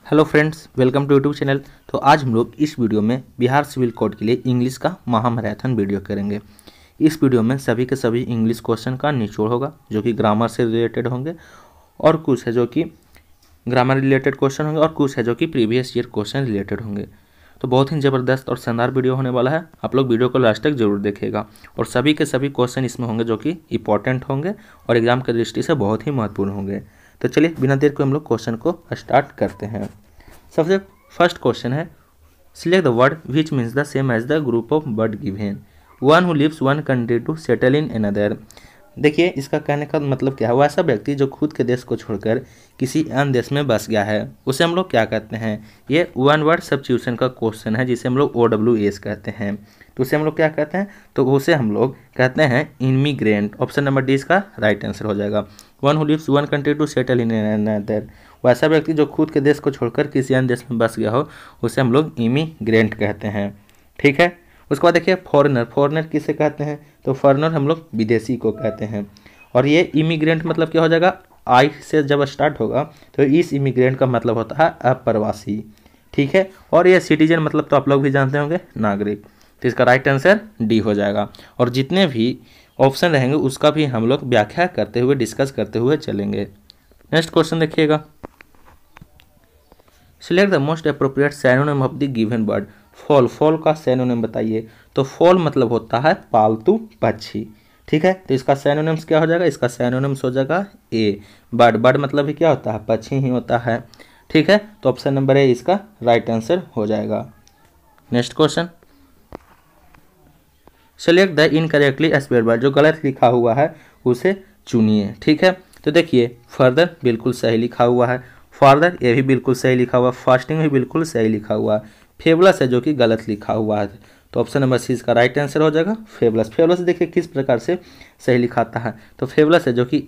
Hello friends, welcome to YouTube channel. तो आज हम लोग इस वीडियो में बिहार सिविल कोड के लिए इंग्लिश का महामैराथन वीडियो करेंगे। इस वीडियो में सभी के सभी इंग्लिश क्वेश्चन का निचोड़ होगा जो कि ग्रामर से रिलेटेड होंगे, और कुछ है जो कि ग्रामर रिलेटेड क्वेश्चन होंगे, और कुछ है जो कि प्रीवियस ईयर क्वेश्चन रिलेटेड होंगे। तो बहुत ही ज़बरदस्त और शानदार वीडियो होने वाला है। आप लोग वीडियो को लास्ट तक जरूर देखिएगा, और सभी के सभी क्वेश्चन इसमें होंगे जो कि इंपॉर्टेंट होंगे और एग्जाम की दृष्टि से बहुत ही महत्वपूर्ण होंगे। तो चलिए बिना देर को हम लोग क्वेश्चन को स्टार्ट करते हैं। सबसे फर्स्ट क्वेश्चन है, select the word which means the same as the group of bird given one who lives one country to settle in another. देखिए, इसका कहने का मतलब क्या है। वह ऐसा व्यक्ति जो खुद के देश को छोड़कर किसी अन्य देश में बस गया है, उसे हम लोग क्या कहते हैं। ये वन वर्ड सब्स्टिट्यूशन का क्वेश्चन है जिसे हम लोग OWS कहते हैं। तो उसे हम लोग क्या कहते हैं, तो उसे हम लोग कहते हैं इमिग्रेंट। ऑप्शन नंबर डी इसका राइट आंसर हो जाएगा। One who lives one country to settle in another, वैसा व्यक्ति जो खुद के देश को छोड़कर किसी अन्य देश में बस गया हो उसे हम लोग इमिग्रेंट कहते हैं। ठीक है। उसके बाद देखिए फॉरेनर। फॉरेनर किसे कहते हैं, तो फॉरेनर हम लोग विदेशी को कहते हैं। और ये इमिग्रेंट मतलब क्या हो जाएगा, आई से जब स्टार्ट होगा तो इस इमिग्रेंट का मतलब होता है अप्रवासी। ठीक है। और ये सिटीजन मतलब तो आप लोग भी जानते होंगे, नागरिक। तो इसका राइट आंसर डी हो जाएगा। और जितने भी ऑप्शन रहेंगे उसका भी हम लोग व्याख्या करते हुए, डिस्कस करते हुए चलेंगे। नेक्स्ट क्वेश्चन देखिएगा, select the most appropriate synonym of the given word. Fall. Fall का सैनोनिम बताइए। तो फॉल मतलब होता है पालतू पक्षी। ठीक है। तो इसका सैनोनिम्स क्या हो जाएगा, इसका सैनोनिम्स हो जाएगा ए बर्ड। बर्ड मतलब भी क्या होता है, पक्षी ही होता है। ठीक है। तो ऑप्शन नंबर ए इसका राइट आंसर हो जाएगा। Next question, select the incorrectly spelled word. जो गलत लिखा हुआ है उसे चुनिए। ठीक है। तो देखिए, फर्दर बिल्कुल सही लिखा हुआ है, फादर ये भी बिल्कुल सही लिखा हुआ, फास्टिंग भी बिल्कुल सही लिखा हुआ, फेबलस है जो कि गलत लिखा हुआ है। तो ऑप्शन नंबर सी इसका राइट आंसर हो जाएगा फेबलस। फेबलस देखिए किस प्रकार से सही लिखाता है। तो फेबलस है जो कि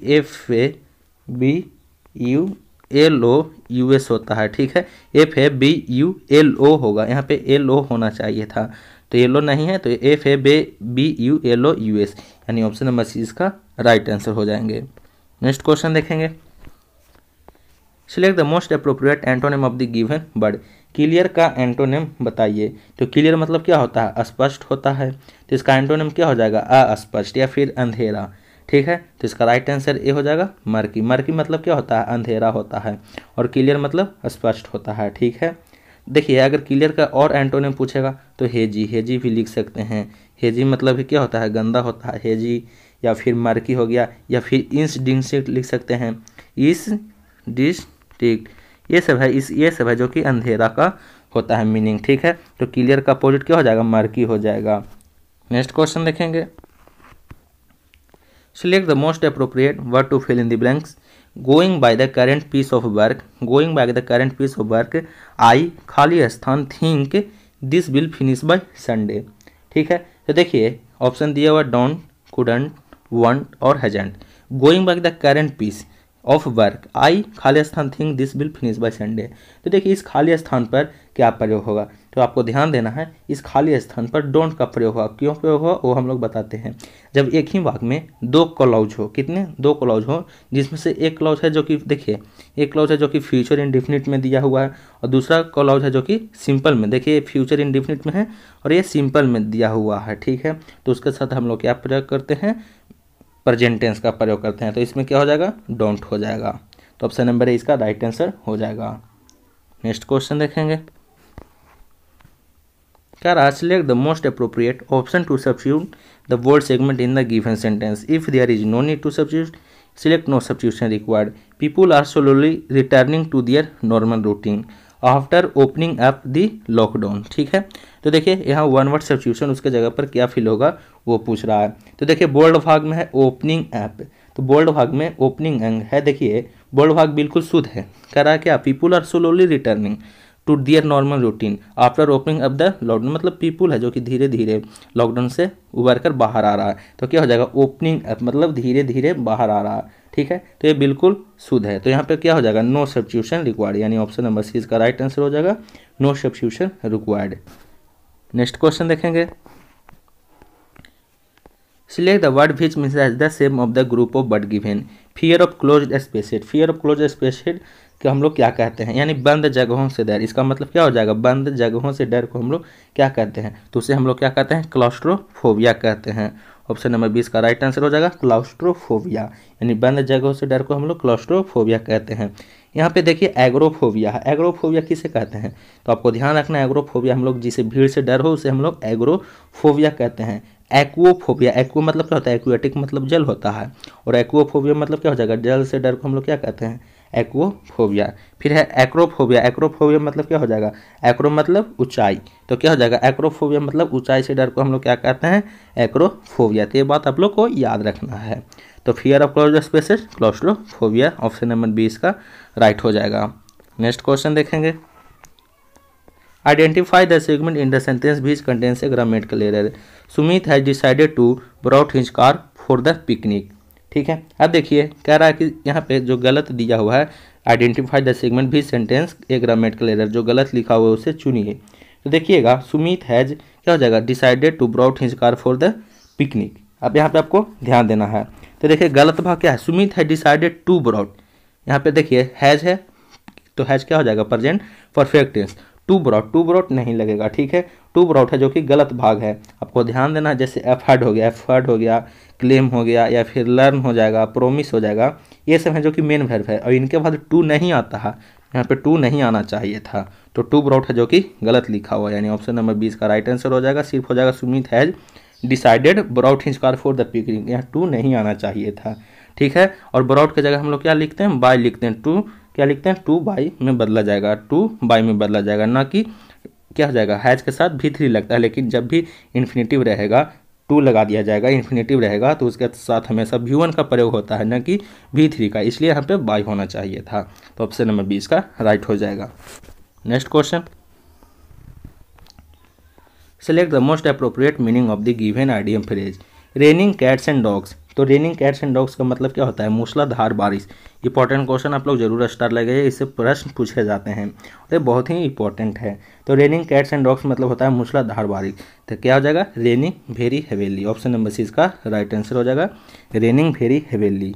FABULOUS होता है। ठीक है। FABULO होगा, यहाँ पे LO होना चाहिए था, तो येलो नहीं है, तो FABULOUS यानी ऑप्शन नंबर सी इसका राइट आंसर हो जाएंगे। नेक्स्ट क्वेश्चन देखेंगे, select the most appropriate antonym of the given word. Clear का एंटोनिम बताइए। तो क्लियर मतलब क्या होता है, स्पष्ट होता है। तो इसका एंटोनिम क्या हो जाएगा, अस्पष्ट या फिर अंधेरा। ठीक है। तो इसका राइट आंसर ए हो जाएगा मर्की। मर्की मतलब क्या होता है, अंधेरा होता है, और क्लियर मतलब स्पष्ट होता है। ठीक है। देखिए, अगर क्लियर का और एंटोनिम पूछेगा तो हेजी। हेजी भी लिख सकते हैं। हेजी मतलब क्या होता है, गंदा होता है, हेजी। या फिर मर्की हो गया, या फिर इंस डिस्टिंक्ट लिख सकते हैं, इस डिस्टिंक्ट। ये सब है जो कि अंधेरा का होता है मीनिंग। ठीक है। तो क्लियर का अपोजिट क्या हो जाएगा, मर्की हो जाएगा। नेक्स्ट क्वेश्चन देखेंगे, select the most appropriate word to fill in the blanks. Going by the current piece of work. Going by the current piece of work, I खाली स्थान think this will finish by Sunday. ठीक है। तो देखिए option दिया हुआ don't, couldn't, want और hasn't. Going by the current piece of work, I खाली स्थान think this will finish by Sunday. तो देखिए इस खाली स्थान पर क्या प्रयोग होगा, तो आपको ध्यान देना है। इस खाली स्थान पर डोंट का प्रयोग होगा। क्यों प्रयोग होगा वो हम लोग बताते हैं। जब एक ही वाक्य में दो क्लॉज हो, कितने, दो क्लॉज हो, जिसमें से एक क्लॉज है जो कि देखिए, एक क्लॉज है जो कि फ्यूचर इंडेफिनिट में दिया हुआ है, और दूसरा क्लॉज है जो कि सिंपल में, देखिए फ्यूचर इंडेफिनिट में है और ये सिंपल में दिया हुआ है। ठीक है। तो उसके साथ हम लोग क्या प्रयोग करते हैं, प्रेजेंट टेंस का प्रयोग करते हैं। तो इसमें क्या हो जाएगा, डोंट हो जाएगा। तो ऑप्शन नंबर ए इसका राइट आंसर हो जाएगा। नेक्स्ट क्वेश्चन देखेंगे, क्या रहा, select the most appropriate option to substitute the word segment in the given sentence. If there is no need to substitute, select no substitution required. People are slowly returning to their normal routine after opening up the lockdown. ठीक है। तो देखिए यहाँ one word substitution, उसके जगह पर क्या fill होगा वो पूछ रहा है। तो देखिए बोल्ड भाग में है ओपनिंग ऐप, तो बोल्ड भाग में ओपनिंग अंग है। देखिए बोल्ड भाग बिल्कुल शुद्ध है। कह रहा है क्या, people are slowly returning to their normal routine after opening up the lockdown, मतलब पीपुल है जो कि धीरे धीरे लॉकडाउन से उबर कर बाहर आ रहा है। तो क्या हो जाएगा, ओपनिंग अप मतलब धीरे धीरे बाहर आ रहा है। ठीक है। तो ये बिल्कुल शुद्ध है। तो यहाँ पे क्या हो जाएगा, नो सब्स्टिट्यूशन रिक्वायर्ड, यानी ऑप्शन नंबर सी इसका राइट आंसर हो जाएगा, no substitution required. Next question देखेंगे, select the word which means as the same of the group of word given. Fear of closed spaced. Fear of closed spaced कि हम लोग क्या कहते हैं, यानी बंद जगहों से डर, इसका मतलब क्या हो जाएगा, बंद जगहों से डर को हम लोग क्या कहते हैं, तो उसे हम लोग क्या कहते हैं, क्लॉस्ट्रोफोबिया कहते हैं। ऑप्शन नंबर 20 का राइट आंसर हो जाएगा क्लॉस्ट्रोफोबिया, यानी बंद जगहों से डर को हम लोग क्लॉस्ट्रोफोबिया कहते हैं। यहाँ पे देखिए एग्रोफोबिया है, एग्रोफोबिया किसे कहते हैं, तो आपको ध्यान रखना है एग्रोफोबिया हम लोग जिसे भीड़ से डर हो उसे हम लोग एग्रोफोबिया कहते हैं। एक्वोफोबिया, एक्वो मतलब क्या होता है, एक्वेटिक मतलब जल होता है, और एक्वोफोबिया मतलब क्या हो जाएगा, जल से डर को हम लोग क्या कहते हैं, एक्वोफोबिया। फिर है एक्रोफोबिया, एक्रोफोबिया मतलब क्या हो जाएगा, एक्रो मतलब ऊंचाई, तो क्या हो जाएगा, एक्रोफोबिया मतलब ऊंचाई से डर को हम लोग क्या कहते हैं, एक्रोफोबिया। तो ये बात आप लोग को याद रखना है। तो fear of closed spaces claustrophobia, option number 20 का राइट हो जाएगा। नेक्स्ट क्वेश्चन देखेंगे, identify the segment in the sentence which contains a grammatical error. Sumit has decided to brought his car for the picnic. ठीक है, अब देखिए कह रहा है कि यहाँ पे जो गलत दिया हुआ है, identify the segment which sentence A grammatical error, जो गलत लिखा हुआ है उसे चुनिए। तो देखिएगा सुमित हैज क्या हो जाएगा, decided to brought his car for the picnic. अब यहाँ पे आपको ध्यान देना है, तो देखिए गलत भाग क्या है, Sumit has decided to brought, यहाँ पे देखिए हैज है, तो हैज क्या हो जाएगा, present perfect tense. To brought नहीं लगेगा, ठीक है, टू ब्रॉट है जो कि गलत भाग है। आपको ध्यान देना है, जैसे एफर्ड हो गया, क्लेम हो गया, या फिर लर्न हो जाएगा, प्रोमिस हो जाएगा, ये सब है जो कि मेन वर्ब है, और इनके बाद टू नहीं आता है, यहाँ पे टू नहीं आना चाहिए था, तो टू ब्रॉट है जो कि गलत लिखा हुआ है, यानी ऑप्शन नंबर 20 का राइट आंसर हो जाएगा। सिर्फ हो जाएगा Sumit has decided brought his car for the picnic, यहाँ टू नहीं आना चाहिए था, ठीक है। और ब्रॉट की जगह हम लोग क्या लिखते हैं, बाय लिखते हैं, टू क्या लिखते हैं, टू बाई में बदला जाएगा, टू बाई में बदला जाएगा, ना कि क्या हो जाएगा, हैज के साथ भी थ्री लगता है, लेकिन जब भी इन्फिनेटिव रहेगा टू लगा दिया जाएगा, इन्फिनेटिव रहेगा तो उसके साथ हमेशा V1 का प्रयोग होता है, ना कि V3 का, इसलिए यहाँ पे बाई होना चाहिए था, तो ऑप्शन नंबर 20 का राइट हो जाएगा। Next question, select the most appropriate meaning of the given idiom phrase. Raining cats and dogs, तो रेनिंग कैट्स एंड डॉग्स का मतलब क्या होता है, मूसलाधार बारिश। इंपॉर्टेंट क्वेश्चन आप लोग जरूर स्टार लगाइए, इससे प्रश्न पूछे जाते हैं और ये बहुत ही इंपॉर्टेंट है। तो रेनिंग कैट्स एंड डॉग्स मतलब होता है मूसलाधार बारिश, तो क्या हो जाएगा, raining very heavily, option number 6 का राइट आंसर हो जाएगा, raining very heavily.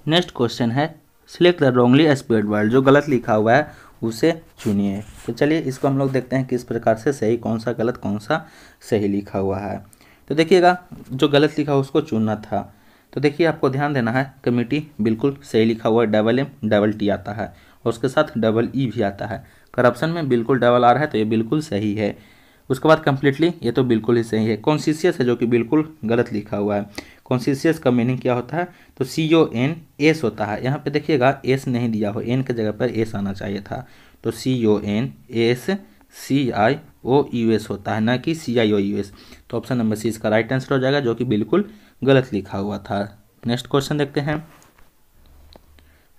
Next question है, select the wrongly spelled word, जो गलत लिखा हुआ है उसे चुनिए। तो चलिए इसको हम लोग देखते हैं किस प्रकार से सही, कौन सा गलत कौन सा सही लिखा हुआ है। तो देखिएगा जो गलत लिखा हुआ उसको चुनना था, तो देखिए आपको ध्यान देना है, कमेटी बिल्कुल सही लिखा हुआ है, डबल एम डबल टी आता है और उसके साथ डबल ई भी आता है। करप्शन में बिल्कुल डबल आ रहा है तो ये बिल्कुल सही है। उसके बाद कम्प्लीटली, ये तो बिल्कुल ही सही है। कॉन्शियस है जो कि बिल्कुल गलत लिखा हुआ है। कॉन्शियस का मीनिंग क्या होता है, तो CON होता है, यहाँ पे देखिएगा एस नहीं दिया हो, एन के जगह पर एस आना चाहिए था, तो CONSCIOUS होता है, ना कि CIOUS, तो ऑप्शन नंबर 6 का राइट आंसर हो जाएगा, जो कि बिल्कुल गलत लिखा हुआ था। नेक्स्ट क्वेश्चन देखते हैं,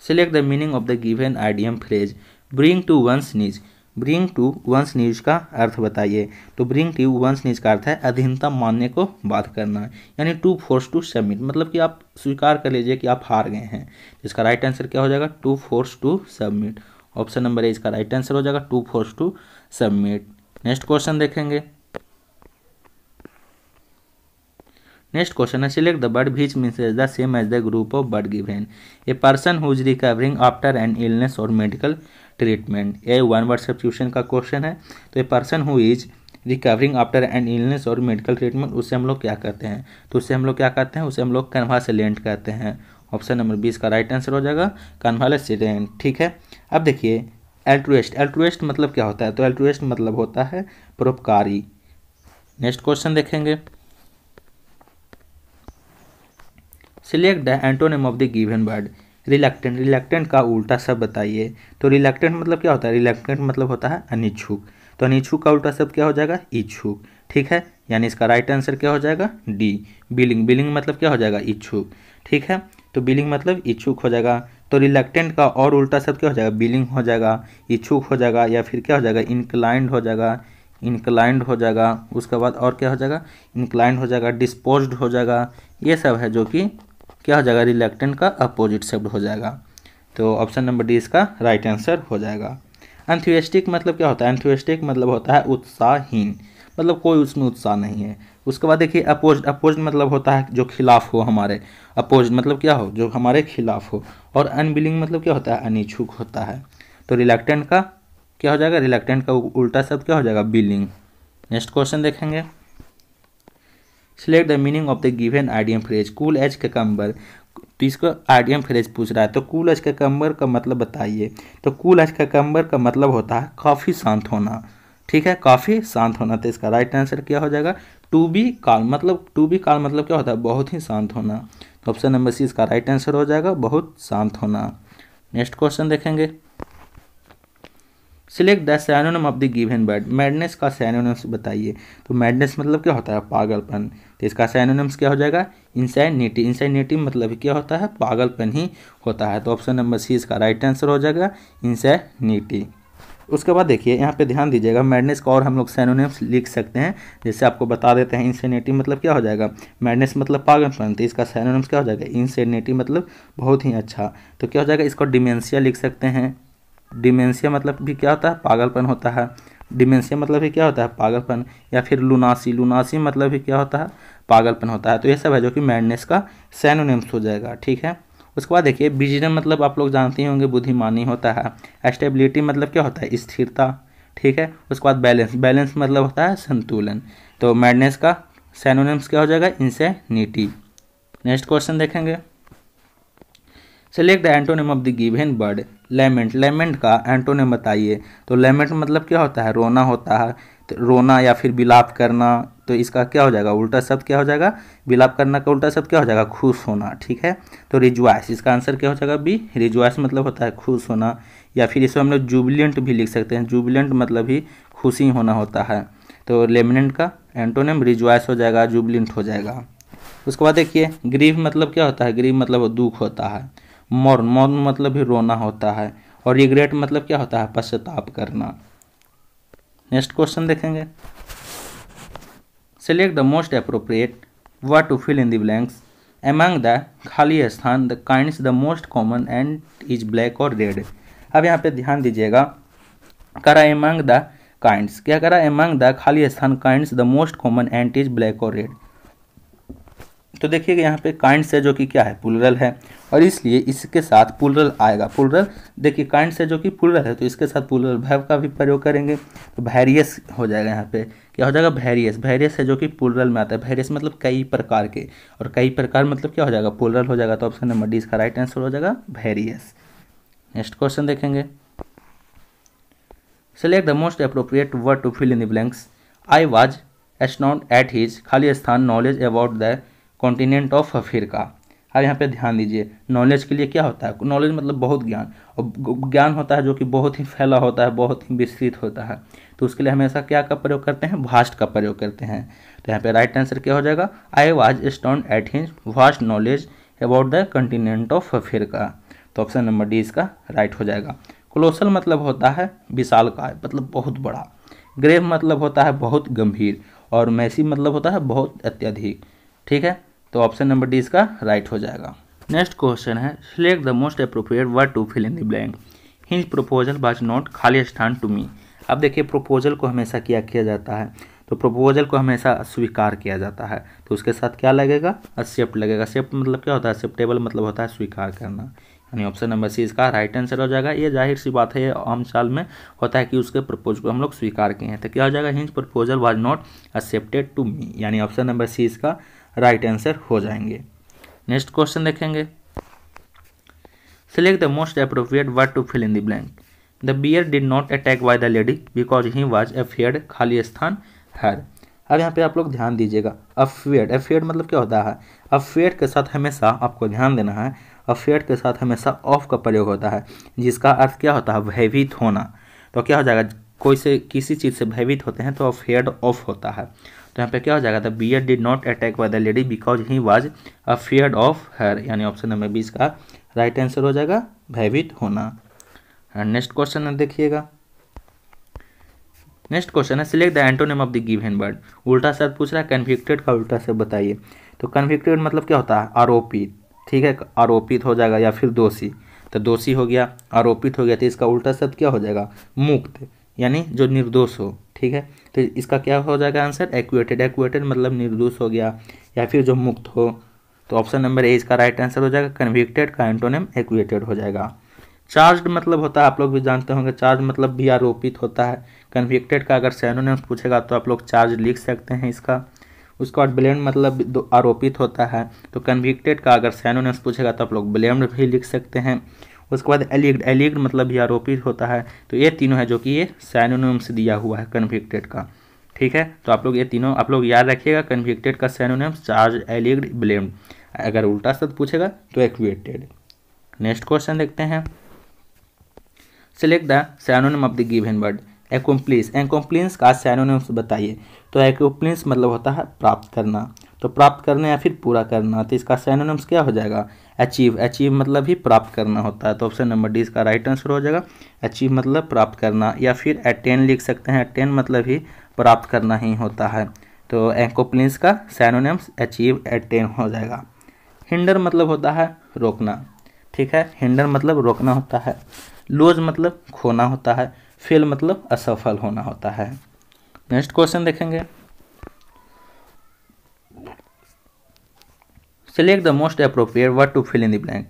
select the meaning of the given idiom phrase, bring to one's knees. Bring to one's knees का अर्थ बताइए, तो ब्रिंग टू वंस नीज का अर्थ है अधीनता मानने को बात करना, यानी टू फोर्स टू सबमिट, मतलब कि आप स्वीकार कर लीजिए कि आप हार गए हैं। इसका राइट आंसर क्या हो जाएगा, to force to submit, option number A इसका राइट आंसर हो जाएगा, to force to submit. Next question देखेंगे, नेक्स्ट क्वेश्चन है, select the word which means the same as the group of word given. A person who is recovering after an illness और medical treatment, ये one word substitution का question है। तो a person who is recovering after an illness और medical treatment, उससे हम लोग क्या कहते हैं, तो उससे हम लोग क्या कहते हैं, उसे हम लोग कन्वालेसेंट कहते हैं, ऑप्शन नंबर 20 का राइट आंसर हो जाएगा, कन्वालेसेंट, ठीक है। अब देखिए एल्ट्रुइस्ट, एल्ट्रुइस्ट मतलब क्या होता है, तो एल्ट्रुइस्ट मतलब होता है परोपकारी। नेक्स्ट क्वेश्चन देखेंगे, select the antonym of the given word. Reluctant, reluctant का उल्टा शब्द बताइए, तो रिलक्टेंट मतलब क्या होता है, रिलक्टेंट मतलब होता है अनिच्छुक, तो अनिच्छुक का उल्टा शब्द क्या हो जाएगा, इच्छुक, ठीक है, यानी इसका राइट आंसर क्या हो जाएगा, डी। बिलिंग, बिलिंग मतलब क्या हो जाएगा, इच्छुक, ठीक है, तो बिलिंग मतलब इच्छुक हो जाएगा। तो रिलक्टेंट का और उल्टा शब्द क्या हो जाएगा, बिलिंग हो जाएगा, इच्छुक हो जाएगा, या फिर क्या हो जाएगा, इंक्लाइंड हो जाएगा, इंक्लाइंड हो जाएगा, उसके बाद और क्या हो जाएगा, इंक्लाइंड हो जाएगा, डिस्पोज्ड हो जाएगा, ये सब है जो कि क्या हो जाएगा, रिलक्टेंट का अपोजिट शब्द हो जाएगा, तो ऑप्शन नंबर डी इसका राइट आंसर हो जाएगा। एंथुसियास्टिक मतलब क्या होता है, एंथुसियास्टिक मतलब होता है उत्साहहीन, मतलब कोई उसमें उत्साह नहीं है। उसके बाद देखिए अपोज, अपोज मतलब होता है जो खिलाफ हो हमारे, अपोज मतलब क्या हो, जो हमारे खिलाफ हो। और अनविलिंग मतलब क्या होता है, अनिच्छुक होता है। तो रिलैक्टेंट का क्या हो जाएगा, रिलैक्टेंट का उल्टा शब्द क्या हो जाएगा, विलिंग। नेक्स्ट क्वेश्चन देखेंगे, select the meaning of the given idiom phrase cool as cucumber. तो इसको आइडियम फ्रेज पूछ रहा है, तो कूल एज ककम्बर का मतलब बताइए। तो कूल एज ककम्बर का मतलब होता है काफ़ी शांत होना, ठीक है, काफ़ी शांत होना। तो इसका राइट आंसर क्या हो जाएगा, टू बी काल्म। मतलब टू बी काल्म मतलब क्या होता है, बहुत ही शांत होना। तो ऑप्शन नंबर सी इसका राइट आंसर हो जाएगा, बहुत शांत होना। नेक्स्ट क्वेश्चन देखेंगे, select the synonym of the given word. Madness का सिनोनिम्स बताइए। तो मैडनेस मतलब क्या होता है, पागलपन। तो इसका सिनोनिम्स क्या हो जाएगा, इंसैनिटी। इंसैनिटी मतलब क्या होता है, पागलपन ही होता है। तो ऑप्शन नंबर सी इसका राइट आंसर हो जाएगा, इंसैनिटी। उसके बाद देखिए यहाँ पे ध्यान दीजिएगा, मैडनेस का और हम लोग सिनोनिम्स लिख सकते हैं। जैसे आपको बता देते हैं, इंसैनिटी मतलब क्या हो जाएगा, मैडनेस मतलब पागलपन। तो इसका सिनोनिम्स क्या हो जाएगा, इंसैनिटी मतलब बहुत ही अच्छा। तो क्या हो जाएगा, इसको डिमेंशिया लिख सकते हैं। डिमेंशिया मतलब भी क्या होता है, पागलपन होता है। डिमेंशिया मतलब भी क्या होता है, पागलपन। या फिर लुनासी, लुनासी मतलब भी क्या होता है, पागलपन होता है। तो ये सब है जो कि मैडनेस का सिनोनिम्स हो जाएगा, ठीक है। उसके बाद देखिए, विजडम मतलब आप लोग जानते ही होंगे, बुद्धिमानी होता है। स्टेबिलिटी मतलब क्या होता है, स्थिरता, ठीक है। उसके बाद बैलेंस, बैलेंस मतलब होता है संतुलन। तो मैडनेस का सिनोनिम्स क्या हो जाएगा, इंसैनिटी। नेक्स्ट क्वेश्चन देखेंगे, select the antonym of the given word lament. Lament का एंटोनिम बताइए। तो लेमेंट मतलब क्या होता है, रोना होता है। तो रोना या फिर विलाप करना। तो इसका क्या हो जाएगा, उल्टा शब्द क्या हो जाएगा, विलाप करना का उल्टा शब्द क्या हो जाएगा, खुश होना, ठीक है। तो रिजॉइस, इसका आंसर क्या हो जाएगा, बी। रिजॉइस मतलब होता है खुश होना। या फिर इसको हम लोग जुबिलेंट भी लिख सकते हैं। जुबिलेंट मतलब भी खुशी होना होता है। तो लेमेंट का एंटोनिम रिजॉइस हो जाएगा, जुबिलेंट हो जाएगा। उसके बाद देखिए, ग्रीव मतलब क्या होता है, ग्रीव मतलब दुख होता है। मौर्न, मौर्न मतलब भी रोना होता है। और रिग्रेट मतलब क्या होता है, पश्चाताप करना। नेक्स्ट क्वेश्चन देखेंगे, select the most appropriate word to fill in the blanks among the खाली स्थान the kinds the most common and is black और रेड। अब यहाँ पे ध्यान दीजिएगा, करा एमंग द काइंड्स, क्या करा, एमंग द खाली स्थान kinds the most common and is black और रेड। तो देखिएगा यहाँ पे काइंड्स है जो कि क्या है, प्लूरल है, और इसलिए इसके साथ प्लूरल आएगा। प्लूरल देखिए, काइंड्स है जो कि प्लूरल है, तो इसके साथ प्लूरल वर्ब का भी प्रयोग करेंगे। तो वेरियस हो जाएगा, यहाँ पे क्या हो जाएगा, वेरियस। वेरियस है जो कि प्लूरल में आता है। वेरियस मतलब कई प्रकार के, और कई प्रकार मतलब क्या हो जाएगा, प्लूरल हो जाएगा। तो ऑप्शन नंबर डी इसका राइट आंसर हो जाएगा, वेरियस। नेक्स्ट क्वेश्चन देखेंगे, select the most appropriate word to fill in the blanks. I was astonished at his खाली स्थान knowledge about the continent of Africa. अब यहाँ पे ध्यान दीजिए, नॉलेज के लिए क्या होता है, नॉलेज मतलब बहुत ज्ञान, और ज्ञान होता है जो कि बहुत ही फैला होता है, बहुत ही विस्तृत होता है। तो उसके लिए हमेशा क्या का प्रयोग करते हैं, वास्ट का प्रयोग करते हैं। तो यहाँ पे राइट आंसर क्या हो जाएगा, I was astonished at his vast knowledge about the continent of Africa. तो ऑप्शन नंबर डी इसका राइट हो जाएगा। कोलोसल मतलब होता है विशालकाय, मतलब बहुत बड़ा। ग्रेव मतलब होता है बहुत गंभीर। और मैसी मतलब होता है बहुत अत्यधिक, ठीक है। तो ऑप्शन नंबर डी इसका राइट हो जाएगा। नेक्स्ट क्वेश्चन है, select the most appropriate word to fill in the blank. His proposal was not खाली स्थान टू मी। अब देखिए, प्रपोजल को हमेशा क्या किया जाता है, तो प्रपोजल को हमेशा स्वीकार किया जाता है। तो उसके साथ क्या लगेगा, एक्सेप्ट लगेगा। एक्सेप्ट मतलब क्या होता है, एक्सेप्टेबल मतलब होता है स्वीकार करना। यानी ऑप्शन नंबर सी इसका राइट आंसर हो जाएगा। ये जाहिर सी बात है, ये आम चाल में होता है कि उसके प्रपोज को हम लोग स्वीकार किए हैं। तो क्या हो जाएगा, his proposal was not accepted to me, यानी ऑप्शन नंबर सी इसका राइट आंसर हो जाएंगे। नेक्स्ट क्वेश्चन देखेंगे, select the most appropriate word to fill in the blank. The bear did not attack by the lady because he was afeared खाली स्थान हर। अब यहाँ पे आप लोग ध्यान दीजिएगा, अफेयर्ड, अफेयर्ड मतलब क्या होता है, अफेयर्ड के साथ हमेशा आपको ध्यान देना है, अफेयर्ड के साथ हमेशा ऑफ का प्रयोग होता है, जिसका अर्थ क्या होता है, भयभीत होना। तो क्या हो जाएगा, कोई से किसी चीज़ से भयभीत होते हैं तो अफेयर्ड ऑफ होता है। तो यहाँ पे क्या हो जाएगा, the bear did not attack by the lady because he was afeared of her, यानी ऑप्शन नंबर 20 का राइट आंसर हो जाएगा, भयभीत होना। नेक्स्ट क्वेश्चन देखिएगा, नेक्स्ट क्वेश्चन है, select the antonym of the given word. उल्टा शब्द पूछ रहा है, कन्विक्टेड का उल्टा शब्द बताइए। तो कन्विक्टेड मतलब क्या होता है, आरोपित, ठीक है, आरोपित हो जाएगा, या फिर दोषी। तो दोषी हो गया, आरोपित हो गया, तो इसका उल्टा शब्द क्या हो जाएगा, मुक्त, यानी जो निर्दोष हो। ठीक है, तो इसका क्या हो जाएगा आंसर? एक्विटेड। एक्विटेड मतलब निर्दोष हो गया या फिर जो मुक्त हो। तो ऑप्शन नंबर ए इसका राइट आंसर हो जाएगा। कन्विक्टेड का एंटोनिम एक्विटेड हो जाएगा। चार्ज्ड मतलब होता है, आप लोग भी जानते होंगे, चार्ज मतलब भी आरोपित होता है। कन्विक्टेड का अगर सिनोनिम्स पूछेगा तो आप लोग चार्ज लिख सकते हैं इसका। उसके बाद ब्लेम्ड मतलब आरोपित होता है, तो कन्विक्टेड का अगर सिनोनिम्स पूछेगा तो आप लोग ब्लेम्ड भी लिख सकते हैं। उसके बाद एलिग्ड। एलिग्ड मतलब भी आरोपित होता है। तो ये तीनों है जो कि ये सिनोनिम्स दिया हुआ है कन्विक्टेड का। ठीक है, तो आप लोग ये तीनों आप लोग याद रखिएगा। कन्विक्टेड का सिनोनिम्स चार्ज, एलिग्ड, ब्लेम्ड। अगर उल्टा शब्द पूछेगा तो एक्विटेड। नेक्स्ट क्वेश्चन देखते हैं। Select the synonym of the given word. Accomplish. Accomplish का सिनोनिम्स बताइए। तो एक्म्प्लिश मतलब होता है प्राप्त करना, तो प्राप्त करना या फिर पूरा करना। तो इसका सिनोनिम्स क्या हो जाएगा? अचीव। अचीव मतलब ही प्राप्त करना होता है, तो ऑप्शन नंबर डी इसका राइट आंसर हो जाएगा। अचीव मतलब प्राप्त करना, या फिर अटेन लिख सकते हैं। अटेन मतलब ही प्राप्त करना ही होता है। तो एक्म्प्लिश का सिनोनिम्स अचीव, अटेन हो जाएगा। हिंडर मतलब होता है रोकना। ठीक है, हिंडर मतलब रोकना होता है। लूज मतलब खोना होता है। फेल मतलब असफल होना होता है। नेक्स्ट क्वेश्चन देखेंगे। Select the most appropriate word to fill in the blank.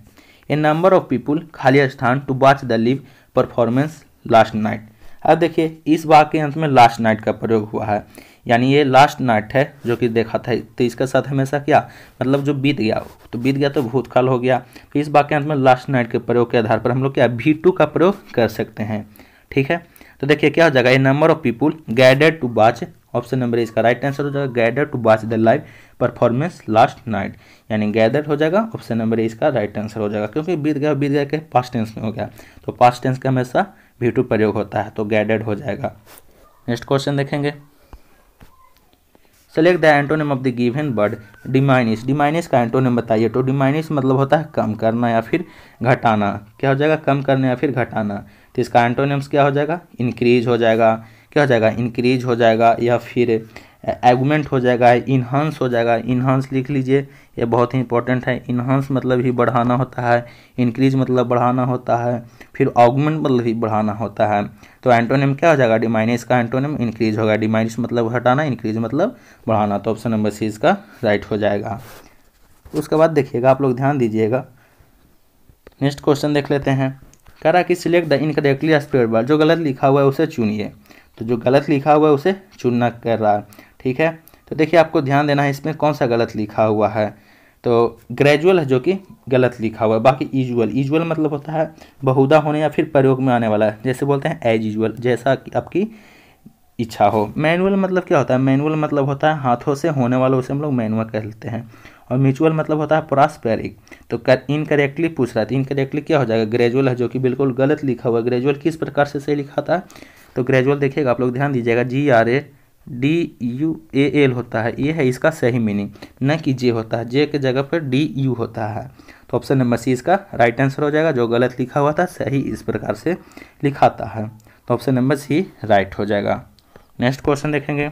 A number of people, खाली स्थान, to watch the live performance last night. अब देखिए इस वाक्य के अंत में लास्ट नाइट का प्रयोग हुआ है, यानी ये लास्ट नाइट है जो कि देखा था। तो इसके साथ हमेशा क्या मतलब जो बीत गया, तो बीत गया तो भूतकाल हो गया। तो इस वाक्य अंत में लास्ट नाइट के प्रयोग के आधार पर हम लोग क्या V2 का प्रयोग कर सकते हैं। ठीक है, तो देखिए क्या हो जाएगा? A number of people gathered to watch, option number इसका राइट आंसर हो जाएगा। Gathered to watch the live performance last night, यानी गैदर्ड हो जाएगा। ऑप्शन नंबर इसका राइट आंसर हो जाएगा, क्योंकि बीत गया के पास्ट टेंस में हो गया, तो पास्ट टेंस का हमेशा V2 प्रयोग होता है, तो गैदर्ड हो जाएगा। नेक्स्ट क्वेश्चन देखेंगे। Select the antonym of the given word. Diminish. Diminish का एंटोनिम बताइए। तो डिमाइनिश मतलब होता है कम करना या फिर घटाना। क्या हो जाएगा? कम करना या फिर घटाना। तो इसका एंटोनिम्स क्या हो जाएगा? इंक्रीज हो जाएगा। क्या हो जाएगा? इंक्रीज हो जाएगा, या फिर एगमेंट हो जाएगा, इन्हांस हो जाएगा। इन्हांस लिख लीजिए, ये बहुत ही इंपॉर्टेंट है। इन्हांस मतलब ही बढ़ाना होता है, इंक्रीज मतलब बढ़ाना होता है, फिर ऑगमेंट मतलब ही बढ़ाना होता है। तो एंटोनिम क्या हो जाएगा? डिमाइनिश का एंटोनिम इंक्रीज होगा। डिमाइनिश मतलब घटाना, इंक्रीज मतलब बढ़ाना, तो ऑप्शन नंबर सी इसका राइट हो जाएगा। उसके बाद देखिएगा, आप लोग ध्यान दीजिएगा। नेक्स्ट क्वेश्चन देख लेते हैं। कह रहा है कि select the incorrectly spelled word. जो गलत लिखा हुआ है उसे चुनिए। तो जो गलत लिखा हुआ है उसे चुनना कर रहा है। ठीक है, तो देखिए आपको ध्यान देना है इसमें कौन सा गलत लिखा हुआ है। तो ग्रेजुअल है जो कि गलत लिखा हुआ है। बाकी यूजुअल। यूजुअल मतलब होता है बहुधा होने या फिर प्रयोग में आने वाला है, जैसे बोलते हैं एज यूजुअल, जैसा कि आपकी इच्छा हो। मैनुअल मतलब क्या होता है? मैनुअल मतलब होता है हाथों से होने वाला, उसे हम लोग मैनुअल कहते हैं। और म्यूचुअल मतलब होता है पारस्परिक। तो इनकरेक्टली पूछ रहा था, इनकरेक्टली क्या हो जाएगा? ग्रेजुअल है जो कि बिल्कुल गलत लिखा हुआ है। ग्रेजुअल किस प्रकार से सही लिखा था? तो ग्रेजुअल देखिएगा, आप लोग ध्यान दीजिएगा, GRADUAL होता है, ये है इसका सही मीनिंग, न कि जे होता है। जे के जगह पर DU होता है। तो ऑप्शन नंबर सी इसका राइट आंसर हो जाएगा। जो गलत लिखा हुआ था सही इस प्रकार से लिखाता है, तो ऑप्शन नंबर सी राइट हो जाएगा। नेक्स्ट क्वेश्चन देखेंगे।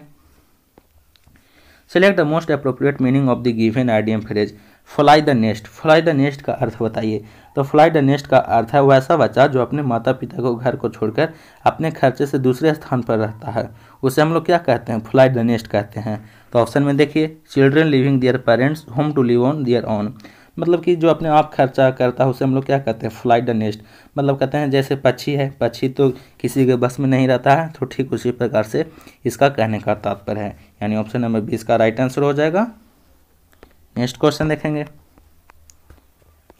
Select the most appropriate meaning of the given idiom phrase. Fly the nest. Fly the nest का अर्थ बताइए। तो फ्लाई द नेस्ट का अर्थ है वैसा बच्चा जो अपने माता पिता को घर को छोड़कर अपने खर्चे से दूसरे स्थान पर रहता है, उसे हम लोग क्या कहते हैं? फ्लाई द नेस्ट कहते हैं। तो ऑप्शन में देखिए, children leaving their parents home to live on their own. मतलब कि जो अपने आप खर्चा करता है उसे हम लोग क्या कहते हैं? Fly the nest. मतलब कहते हैं जैसे पक्षी है, पक्षी तो किसी के बस में नहीं रहता है, तो ठीक उसी प्रकार से इसका कहने का तात्पर्य है, यानी ऑप्शन नंबर 20 का राइट आंसर हो जाएगा। नेक्स्ट क्वेश्चन देखेंगे।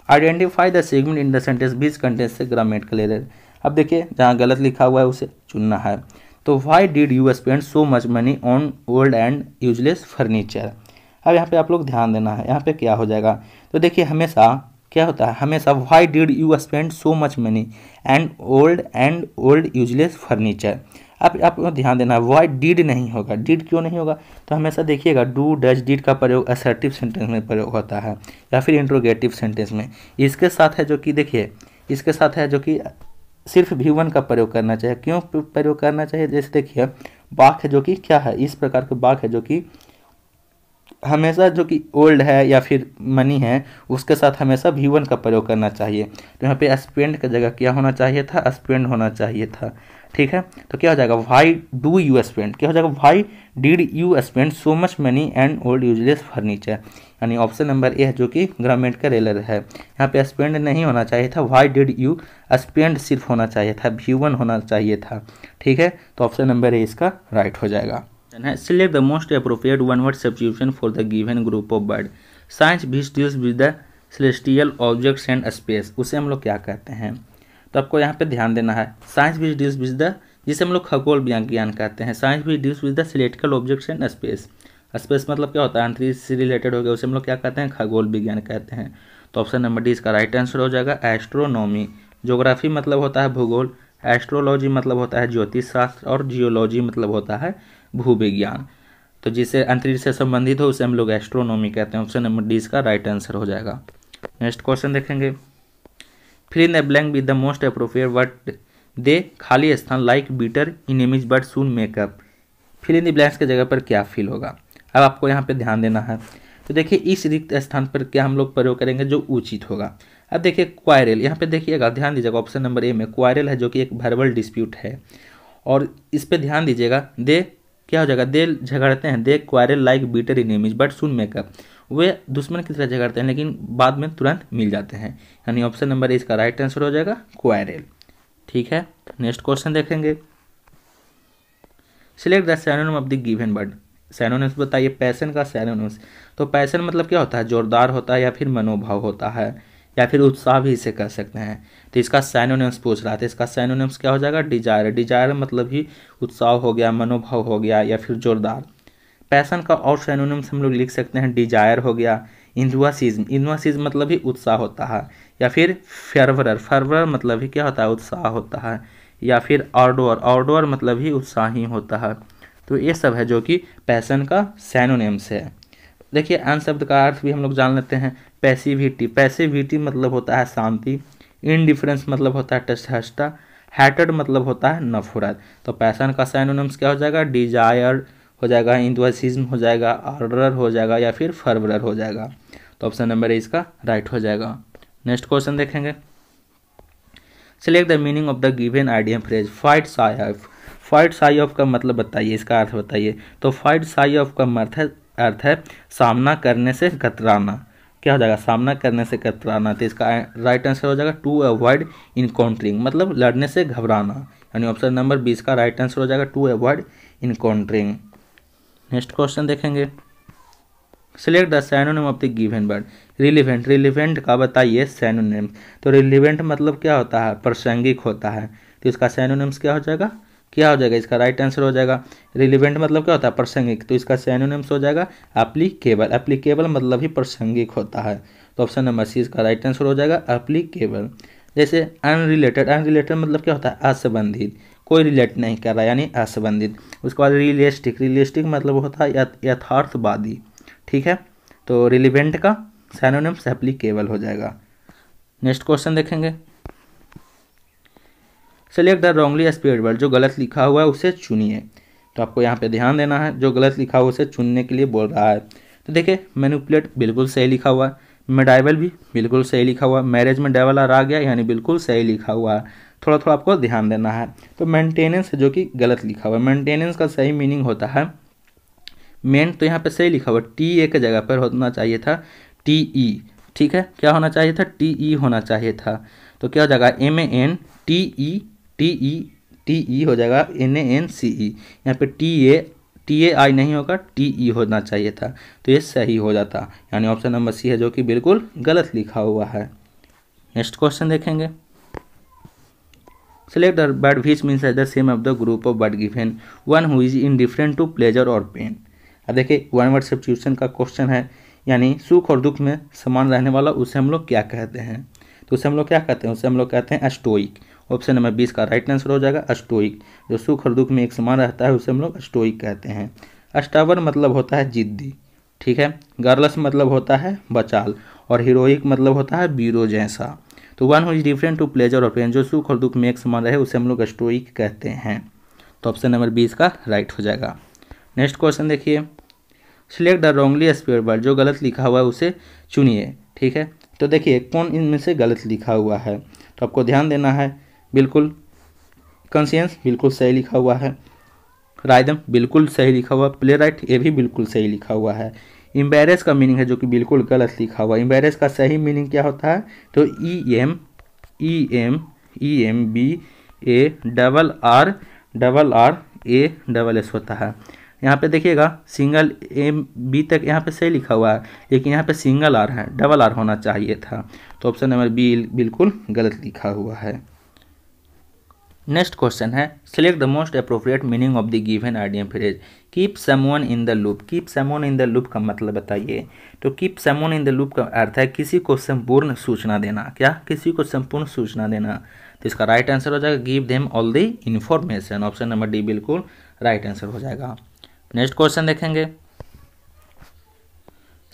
Identify the segment in the sentence beach contains से ग्रामेटिकल एरर। अब देखिए जहाँ गलत लिखा हुआ है उसे चुनना है। तो why did you spend so much money on old and useless furniture. अब यहाँ पे आप लोग ध्यान देना है, यहाँ पे क्या हो जाएगा? तो देखिए हमेशा क्या होता है? हमेशा why did you spend so much money and old useless furniture. अब आप ध्यान देना, व्हाई डिड नहीं होगा। डिड क्यों नहीं होगा? तो हमेशा देखिएगा डू डज डिड का प्रयोग असर्टिव सेंटेंस में प्रयोग होता है या फिर इंट्रोगेटिव सेंटेंस में। इसके साथ है जो कि देखिए, इसके साथ है जो कि सिर्फ V1 का प्रयोग करना चाहिए। क्यों प्रयोग करना चाहिए? जैसे देखिए वाक्य है जो कि क्या है, इस प्रकार के वाक्य है जो कि हमेशा जो कि ओल्ड है या फिर मनी है उसके साथ हमेशा V1 का प्रयोग करना चाहिए। तो यहाँ पे स्पेंड की जगह क्या होना चाहिए था, स्पेंड होना चाहिए था। ठीक है, तो क्या हो जाएगा, वाई डू यू स्पेंड, क्या हो जाएगा, why did you spend so much money and old useless furniture. यानी ऑप्शन नंबर ए है जो कि ग्रामेटिकल एरर है। यहाँ पे स्पेंड नहीं होना चाहिए था, वाई डिड यू स्पेंड सिर्फ होना चाहिए था, V1 होना चाहिए था। ठीक है, तो ऑप्शन नंबर ए इसका राइट हो जाएगा। Select the most appropriate one word substitution for the given group of bird. Science which deals with the celestial objects and space, उसे हम लोग क्या कहते हैं। तो आपको यहाँ पे ध्यान देना है, science which deals with the, जिसे हम लोग खगोल विज्ञान कहते हैं, science which deals with the celestial objects and space. Space मतलब क्या होता है, अंतरिक्ष से रिलेटेड हो गया, उसे हम लोग क्या कहते हैं, खगोल विज्ञान कहते हैं। तो ऑप्शन नंबर डी इसका राइट आंसर हो जाएगा एस्ट्रोनॉमी। ज्योग्राफी मतलब होता है भूगोल, एस्ट्रोलॉजी मतलब होता है ज्योतिष शास्त्र, और जियोलॉजी मतलब होता है भूविज्ञान। तो जिसे अंतरिक्ष से संबंधित हो उसे हम लोग एस्ट्रोनॉमी कहते हैं। ऑप्शन नंबर डी इसका राइट आंसर हो जाएगा। नेक्स्ट क्वेश्चन देखेंगे, fill in the blank with the most appropriate word they, खाली स्थान like bitter in image but soon make up. Fill in the blanks की जगह पर क्या फिल होगा, अब आपको यहाँ पे ध्यान देना है। तो देखिए इस रिक्त स्थान पर क्या हम लोग प्रयोग करेंगे जो उचित होगा। अब देखिए क्वायरल, यहाँ पे देखिएगा, ध्यान दीजिएगा, ऑप्शन नंबर ए में क्वायरल है जो कि एक वर्बल डिस्प्यूट है, और इस पे ध्यान दीजिएगा, दे क्या हो जाएगा, दे झगड़ते हैं, they quarrel like bitter in image but soon make up, वे दुश्मन की तरह झगड़ते हैं लेकिन बाद में तुरंत मिल जाते हैं। यानी ऑप्शन नंबर इसका राइट आंसर हो जाएगा क्वायरल। ठीक है, नेक्स्ट क्वेश्चन देखेंगे, select the synonym of the given word. Synonyms बताइए, पैशन का सिनोनिम्स। तो पैशन मतलब क्या होता है, जोरदार होता है या फिर मनोभाव होता है, या फिर उत्साह भी इसे कह सकते हैं। तो इसका सिनोनिम्स पूछ रहा था, इसका सिनोनिम्स क्या हो जाएगा, डिजायर। डिजायर मतलब ही उत्साह हो गया, मनोभाव हो गया, या फिर जोरदार। पैशन का और सिनोनिम्स हम लोग लिख सकते हैं, डिजायर हो गया, इंथुसिज्म, इंथुसिज्म मतलब ही उत्साह होता है, या फिर फर्वर, फर्वर मतलब ही क्या होता है, उत्साह होता है, या फिर आर्डोर, आर्डोर मतलब ही उत्साही होता है। तो ये सब है जो कि पैशन का सिनोनिम्स है। देखिए अन शब्द का अर्थ भी हम लोग जान लेते हैं, पैसिविटी, पैसिविटी मतलब होता है शांति, इनडिफरेंस मतलब होता है तटस्थता, हैटेड मतलब होता है नफरत। तो पैशन का सिनोनिम्स क्या हो जाएगा, डिजायर हो जाएगा, इंथुसिज्म हो जाएगा, आर्डर हो जाएगा, या फिर फर्वर हो जाएगा। तो ऑप्शन नंबर इसका राइट हो जाएगा। नेक्स्ट क्वेश्चन देखेंगे, select the meaning of the given idiom phrase fight sigh of. Fight sigh of का मतलब बताइए, इसका अर्थ बताइए। तो फाइट साई ऑफ का अर्थ है सामना करने से कतराना। क्या हो जाएगा, सामना करने से कतराना। तो इसका राइट आंसर हो जाएगा टू अवॉइड इनकाउंटरिंग, मतलब लड़ने से घबराना। यानी ऑप्शन नंबर 20 का राइट आंसर हो जाएगा to avoid encountering. Next question देखेंगे, select the synonym of the given word. Relevant, relevant का बताइए सिनोनिम। तो रिलीवेंट मतलब क्या होता है, प्रासंगिक होता है। तो इसका सिनोनिम्स क्या हो जाएगा, क्या हो जाएगा, इसका राइट आंसर हो जाएगा, रिलीवेंट मतलब क्या होता है, प्रासंगिक। तो इसका सिनोनिम्स हो जाएगा एप्लीकेबल, एप्लीकेबल मतलब ही प्रासंगिक होता है। तो ऑप्शन नंबर सी इसका राइट आंसर हो जाएगा एप्लीकेबल। जैसे अनरिलेटेड, अनरिलेटेड मतलब क्या होता है, असंबंधित, कोई रिलेट नहीं कर रहा यानी असंबंधित। उसके बाद रियलिस्टिक, रियलिस्टिक मतलब होता है यथार्थवादी। ठीक है, तो रिलीवेंट का सिनोनिम्स एप्लीकेबल हो जाएगा। नेक्स्ट क्वेश्चन देखेंगे, select the wrongly spelled word. जो गलत लिखा हुआ है उसे चुनिए। तो आपको यहाँ पे ध्यान देना है, जो गलत लिखा हुआ उसे चुनने के लिए बोल रहा है। तो देखिए मैनिपुलेट बिल्कुल सही लिखा हुआ है, मेडाइवल भी बिल्कुल सही लिखा हुआ है, मैरिज में डेवल आ गया यानी बिल्कुल सही लिखा हुआ है। थोड़ा थोड़ा आपको ध्यान देना है। तो मेंटेनेंस जो कि गलत लिखा हुआ है, मेंटेनेंस का सही मीनिंग होता है मेन। तो यहाँ पे सही लिखा हुआ, टी ए के जगह पर होना चाहिए था टी ई। ठीक है, क्या होना चाहिए था, टी ई होना चाहिए था। तो क्या हो जाएगा, MAN TE हो जाएगा NANCE। यहाँ पे TAI नहीं होगा, TE होना चाहिए था। तो ये सही हो जाता, यानी ऑप्शन नंबर सी है जो कि बिल्कुल गलत लिखा हुआ है। नेक्स्ट क्वेश्चन देखेंगे, select the word which means the same of the group of word given one who is indifferent to pleasure और पेन। अब देखिए वन वर्ड सब्स्टिट्यूशन का क्वेश्चन है, यानी सुख और दुख में समान रहने वाला उसे हम लोग क्या कहते हैं। तो उसे हम लोग क्या कहते हैं, उसे हम लोग कहते हैं स्टोइक। ऑप्शन नंबर 20 का राइट आंसर हो जाएगा स्टोइक। जो सुख और दुख में एक समान रहता है उसे हम लोग स्टोइक कहते हैं। स्टाबर मतलब होता है जिद्दी। ठीक है, गर्लस मतलब होता है बचाल, और हीरोइक मतलब होता है वीरों जैसा। तो one who is different to pleasure और पेन, जो सुख और दुख में एक समान रहे उसे हम लोग स्टोइक कहते हैं। तो ऑप्शन नंबर 20 का राइट हो जाएगा। नेक्स्ट क्वेश्चन देखिए, select the wrongly spelled word, जो गलत लिखा हुआ है उसे चुनिए। ठीक है, तो देखिए कौन इनमें से गलत लिखा हुआ है, तो आपको ध्यान देना है। बिल्कुल कॉन्शियस बिल्कुल सही लिखा हुआ है, राइदम बिल्कुल सही लिखा हुआ, प्ले राइट ये भी बिल्कुल सही लिखा हुआ है। एम्बेरेस का मीनिंग है जो कि बिल्कुल गलत लिखा हुआ है। एम्बेरेस का सही मीनिंग क्या होता है, तो EMBA होता है। यहाँ पे देखिएगा सिंगल एम बी तक यहाँ पे सही लिखा हुआ है, लेकिन यहाँ पे सिंगल आर है, डबल आर होना चाहिए था, तो ऑप्शन नंबर बी बिल्कुल गलत लिखा हुआ है। नेक्स्ट क्वेश्चन है select the most appropriate meaning of the given idiom phrase. Keep someone in the loop. Keep someone in the loop का मतलब बताइए। तो keep someone in the loop का अर्थ है किसी को संपूर्ण सूचना देना। क्या, किसी को संपूर्ण सूचना देना। तो इसका राइट आंसर हो जाएगा give them all the information. Option number D बिल्कुल राइट आंसर हो जाएगा। नेक्स्ट क्वेश्चन देखेंगे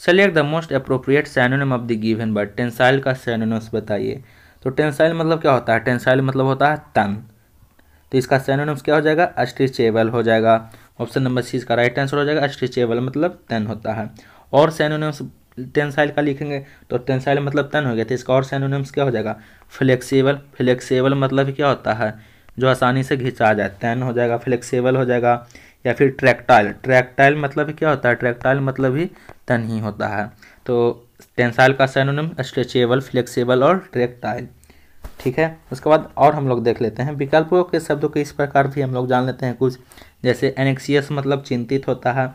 select the most appropriate synonym of the given word. Tensile का सिनोनिम्स बताइए। तो टेंसाइल मतलब क्या होता है, टेंसाइल मतलब होता है तन, तो इसका सिनोनिम्स क्या हो जाएगा, अस्ट्रेचेबल हो जाएगा। ऑप्शन नंबर सी इसका राइट आंसर हो जाएगा, अस्ट्रेचेबल मतलब तन होता है। और सिनोनिम्स टेंसाइल का लिखेंगे तो टेंसाइल मतलब तन हो गया, तो इसका और सिनोनिम्स क्या हो जाएगा, फ्लेक्सिबल। फ्लेक्सिबल मतलब क्या होता है, जो आसानी से घिंचा जाए, तन हो जाएगा, फ्लेक्सिबल हो जाएगा। या फिर ट्रैक्टाइल। ट्रैक्टाइल मतलब क्या होता है, ट्रैक्टाइल मतलब भी तन ही होता है। तो टेंसाइल का सिनोनिम स्ट्रेचेबल, फ्लेक्सिबल और ट्रैक्टाइल। ठीक है, उसके बाद और हम लोग देख लेते हैं विकल्पों के शब्दों के इस प्रकार भी हम लोग जान लेते हैं कुछ, जैसे एनेक्सियस मतलब चिंतित होता है,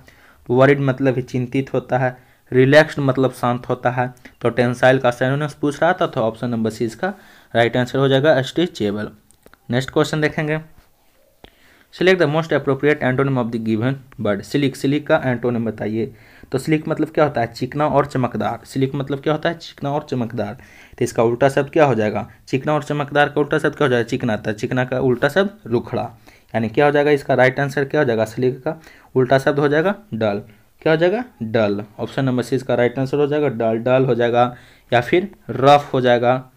वरिड मतलब ही चिंतित होता है, रिलैक्स्ड मतलब शांत होता है। तो टेंसाइल का सिनोनिम्स पूछ रहा था, तो ऑप्शन नंबर सी इसका राइट आंसर हो जाएगा, स्ट्रेचेबल। नेक्स्ट क्वेश्चन देखेंगे select the most appropriate antonym of the given word. सिलिक। सिलिक का एंटोनिम बताइए। तो सिलिक मतलब क्या होता है, चिकना और चमकदार। सिलिक मतलब क्या होता है, चिकना और चमकदार। तो इसका उल्टा शब्द क्या हो जाएगा, चिकना और चमकदार का उल्टा शब्द क्या हो जाएगा, चिकना। तो चिकना का उल्टा शब्द रुखड़ा, यानी क्या हो जाएगा, इसका राइट आंसर क्या हो जाएगा, सिलिक का उल्टा शब्द हो जाएगा डल। क्या हो जाएगा, डल। ऑप्शन नंबर सी इसका राइट आंसर हो जाएगा, डल। डल हो जाएगा, या फिर रफ हो जाएगा,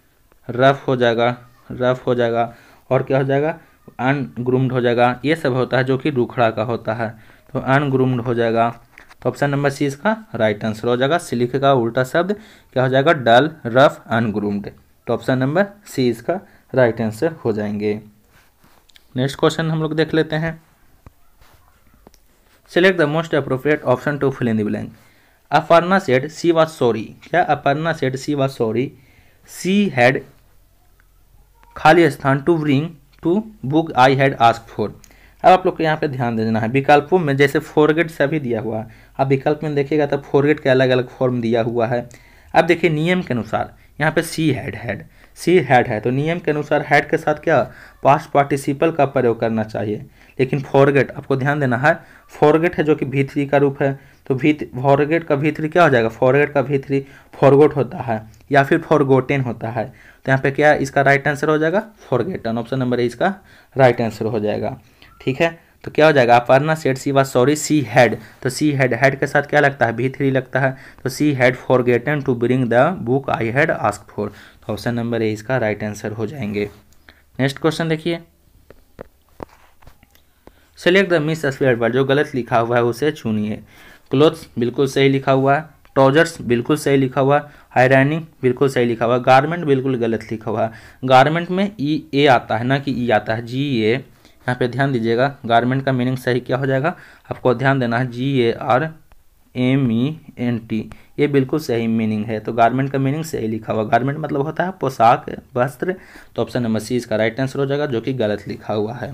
रफ हो जाएगा, रफ हो जाएगा। और क्या हो जाएगा, अनग्रूम्ड हो जाएगा। ये सब होता है जो कि रुखड़ा का होता है, तो अनग्रूम्ड हो जाएगा। तो ऑप्शन नंबर सी इसका राइट आंसर हो जाएगा, सिलिक का उल्टा शब्द क्या हो जाएगा, डल, रफ, अनग्रूम्ड। तो ऑप्शन नंबर सी इसका राइट आंसर हो जाएंगे। नेक्स्ट क्वेश्चन हम लोग देख लेते हैं select the most appropriate option to fill in the blank. Aparna said she was sorry. क्या, Aparna said she was sorry she had खाली स्थान to bring to book I had ask for. अब आप लोग को यहाँ पे ध्यान देना है, विकल्पों में जैसे फॉरगेट सभी दिया हुआ है, अब विकल्प में देखिएगा तो फॉरगेट के अलग अलग फॉर्म दिया हुआ है। अब देखिए नियम के अनुसार यहाँ पे सी हैड है, तो नियम के अनुसार हैड के साथ क्या पास्ट पार्टिसिपल का प्रयोग करना चाहिए। लेकिन फॉरगेट आपको ध्यान देना है, फॉरगेट है जो कि V3 का रूप है, तो फॉरगेट का V3 क्या हो जाएगा, फॉरगेट का V3 फॉरगोट होता है या फिर फॉरगोटेन होता है। तो यहाँ पे क्या इसका राइट आंसर हो जाएगा, फॉरगेटन। ऑप्शन नंबर ए इसका राइट आंसर हो जाएगा। ठीक है, तो क्या हो जाएगा, Aparna said she was sorry she had, तो सी हैड के साथ क्या लगता है, V3 लगता है, तो she had forgotten to bring the book I had ask for. तो ऑप्शन नंबर ए इसका राइट आंसर हो जाएंगे। नेक्स्ट क्वेश्चन देखिए select the misspelled word. जो गलत लिखा हुआ है उसे चुनिए। क्लोथ्स बिल्कुल सही लिखा हुआ है, ट्राउजर्स बिल्कुल सही लिखा हुआ है, आयरनिंग बिल्कुल सही लिखा हुआ है, गारमेंट बिल्कुल गलत लिखा हुआ है। गारमेंट में ए आता है ना कि ई आता है, GA। यहाँ पे ध्यान दीजिएगा, गारमेंट का मीनिंग सही क्या हो जाएगा, आपको ध्यान देना है, GARMENT, ये बिल्कुल सही मीनिंग है। तो गारमेंट का मीनिंग सही लिखा हुआ, गारमेंट मतलब होता है पोशाक, वस्त्र। तो ऑप्शन नंबर सी इसका राइट आंसर हो जाएगा, जो कि गलत लिखा हुआ है।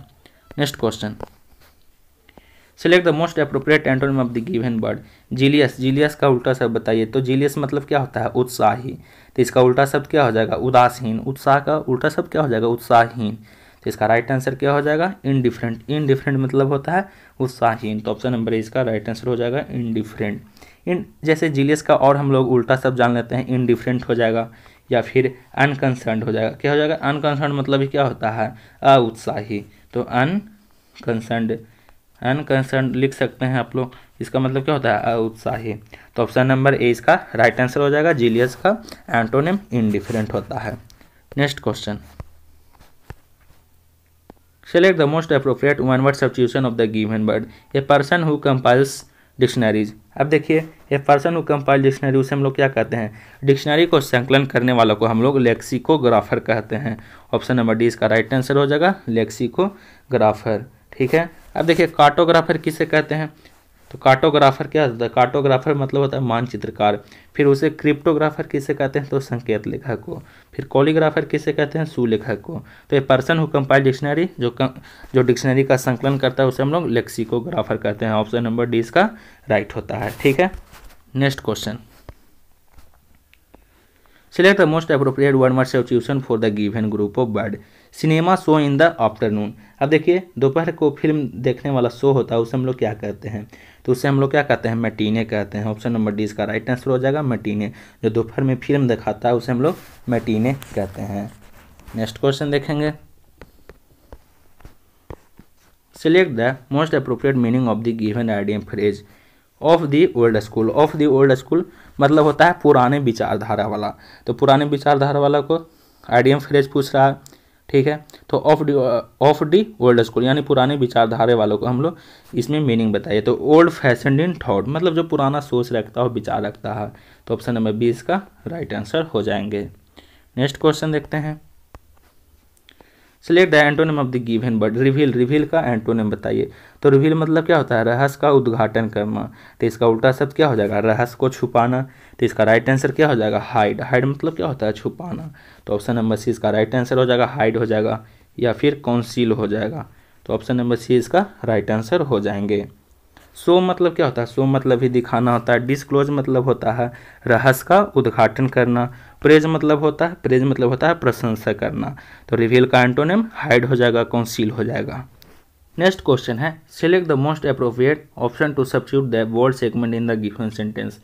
Next question select the most appropriate antonym of the given word. Zealous. Zealous का उल्टा शब्द बताइए। तो जीलियस मतलब क्या होता है, उत्साही। तो इसका उल्टा शब्द क्या हो जाएगा, उदासीन। उत्साह का उल्टा शब्द क्या हो जाएगा, उत्साहहीन। तो इसका राइट आंसर क्या हो जाएगा, इनडिफरेंट। इनडिफरेंट मतलब होता है उत्साहहीन। तो ऑप्शन नंबर इसका राइट आंसर हो जाएगा, इनडिफरेंट। जैसे जीलियस का और हम लोग उल्टा शब्द जान लेते हैं, इनडिफरेंट हो जाएगा या फिर अनकंसर्न्ड हो जाएगा। क्या हो जाएगा, अनकंसर्न्ड मतलब क्या होता है, अउत्साही। तो अनकंसर्न्ड लिख सकते हैं आप लोग, इसका मतलब क्या होता है, अउत्साही। तो ऑप्शन नंबर ए इसका राइट आंसर हो जाएगा, जीलियस का एंटोनिम इनडिफरेंट होता है। Next question select the most appropriate one word substitution of the given word. A person who compiles dictionaries. अब देखिए ए पर्सन हु कंपाइल डिक्शनरी, उसे हम लोग क्या कहते हैं, डिक्शनरी को संकलन करने वालों को हम लोग लेक्सिकोग्राफर कहते हैं। ऑप्शन नंबर डी इसका राइट आंसर हो जाएगा, लेक्सिकोग्राफर। ठीक है। अब देखिए कार्टोग्राफर किसे कहते हैं, तो कार्टोग्राफर क्या होता है, कार्टोग्राफर मतलब होता है मानचित्रकार। फिर उसे क्रिप्टोग्राफर किसे कहते हैं, तो संकेत लेखक को। फिर कॉलीग्राफर किसे कहते हैं, सुलेखक को। तो ये पर्सन हु कंपाइल डिक्शनरी, जो डिक्शनरी का संकलन करता है उसे हम लोग लेक्सिकोग्राफर कहते हैं। ऑप्शन नंबर डी इसका राइट होता है। ठीक है। Next question, select the most appropriate word must substitution for the given group of bird. Cinema show in the afternoon. अब देखिए दोपहर को फिल्म देखने वाला शो होता है उसे हम लोग क्या कहते हैं, तो उसे हम लोग क्या कहते हैं, मैटीने कहते हैं। ऑप्शन नंबर डी इसका राइट आंसर हो जाएगा, मैटीने। जो दोपहर में फिल्म दिखाता है उसे हम लोग मैटीने कहते हैं। नेक्स्ट क्वेश्चन देखेंगे, select the most appropriate meaning of the given idiom phrase of the old school. Of the old school मतलब होता है पुराने विचारधारा वाला, तो पुराने विचारधारा वाला को आइडियम फ्रेज पूछ रहा है। ठीक है। तो ऑफ डी ओल्ड स्कूल यानी पुराने विचारधारा वालों को हम लोग इसमें मीनिंग बताइए। तो ओल्ड फैशन इन थॉट मतलब जो पुराना सोच रखता है, विचार रखता है। तो ऑप्शन नंबर बी इसका राइट आंसर हो जाएंगे। नेक्स्ट क्वेश्चन देखते हैं, select the antonym of the given word. Reveal, reveal का एंटोनिम बताइए। तो रिवील मतलब क्या होता है, रहस्य का उद्घाटन करना। तो इसका उल्टा शब्द क्या हो जाएगा, रहस्य को छुपाना। तो इसका राइट आंसर क्या हो जाएगा, हाइड। हाइड मतलब क्या होता है, छुपाना। तो ऑप्शन नंबर सी इसका राइट आंसर हो जाएगा, हाइड हो जाएगा या फिर कॉन्सील हो जाएगा। तो ऑप्शन नंबर सी इसका राइट आंसर हो जाएंगे। शो मतलब क्या होता है, शो मतलब ही दिखाना होता है। डिस्क्लोज मतलब होता है रहस्य का उद्घाटन करना। प्रेज मतलब होता है प्रशंसा करना। तो रिवील का एंटोनिम हाइड हो जाएगा, कॉन्सील हो जाएगा। नेक्स्ट क्वेश्चन है, select the most appropriate option to substitute the word segment in the given sentence.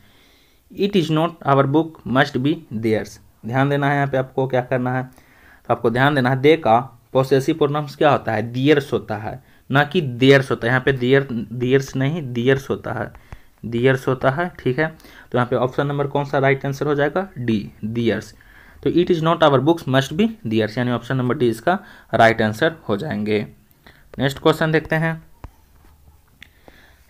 It is not our book must be theirs. ध्यान देना है यहाँ पे, आपको क्या करना है, तो आपको ध्यान देना है दे का पॉसेसिव प्रोनाउंस क्या होता है, दियर्स होता है, ना कि देयर्स होता है। यहाँ पे दियर्स नहीं, दियर्स होता है, दियर्स होता है। ठीक है। तो यहाँ पे ऑप्शन नंबर कौन सा राइट आंसर हो जाएगा, डी, दियर्स। तो it is not our books must be theirs यानी ऑप्शन नंबर डी इसका राइट आंसर हो जाएंगे। नेक्स्ट क्वेश्चन देखते हैं,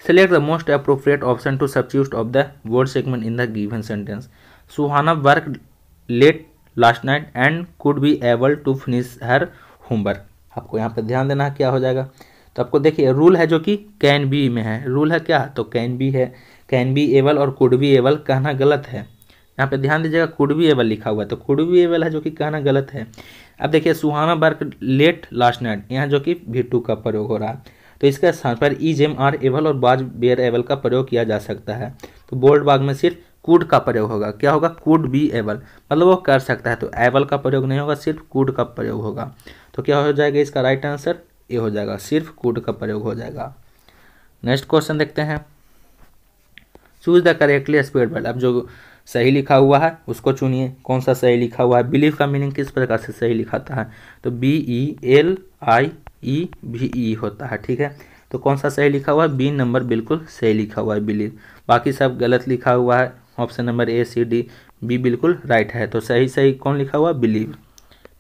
select the most appropriate option to substitute of the word segment in the given sentence. Suhana work late last night and could be able to finish her homework. आपको यहाँ पे ध्यान देना क्या हो जाएगा, तो आपको देखिए रूल है जो कि कैन बी में है। रूल है क्या, तो कैन बी है। कैन बी एबल और कुड बी एबल कहना गलत है। यहाँ पे ध्यान दीजिएगा कुड बी एबल लिखा हुआ है, तो कुड बी एबल है जो कि कहना गलत है। अब देखिए सुहाना वर्क लेट लास्ट नाइट, यहाँ जो कि भी2 का प्रयोग हो रहा है, तो इसके स्थान पर इज एम आर एबल और बाज बेयर एबल का प्रयोग किया जा सकता है। तो बोल्ड बाग में सिर्फ कुड का प्रयोग होगा। क्या होगा, कुड बी एबल, मतलब वो कर सकता है। तो एबल का प्रयोग नहीं होगा, सिर्फ कुड का प्रयोग होगा। तो क्या हो जाएगा इसका राइट आंसर, ये हो जाएगा, सिर्फ कुड का प्रयोग हो जाएगा। नेक्स्ट क्वेश्चन देखते हैं, choose the correctly spelled word. अब जो सही लिखा हुआ है उसको चुनिए, कौन सा सही लिखा हुआ है। बिलीव का मीनिंग किस प्रकार से सही लिखाता है, तो BELIEVE होता है। ठीक है। तो कौन सा सही लिखा हुआ है, बी नंबर बिल्कुल सही लिखा हुआ है, बिलीव। बाकी सब गलत लिखा हुआ है, option number A C D B बिल्कुल राइट है। तो सही सही कौन लिखा हुआ, बिलीव।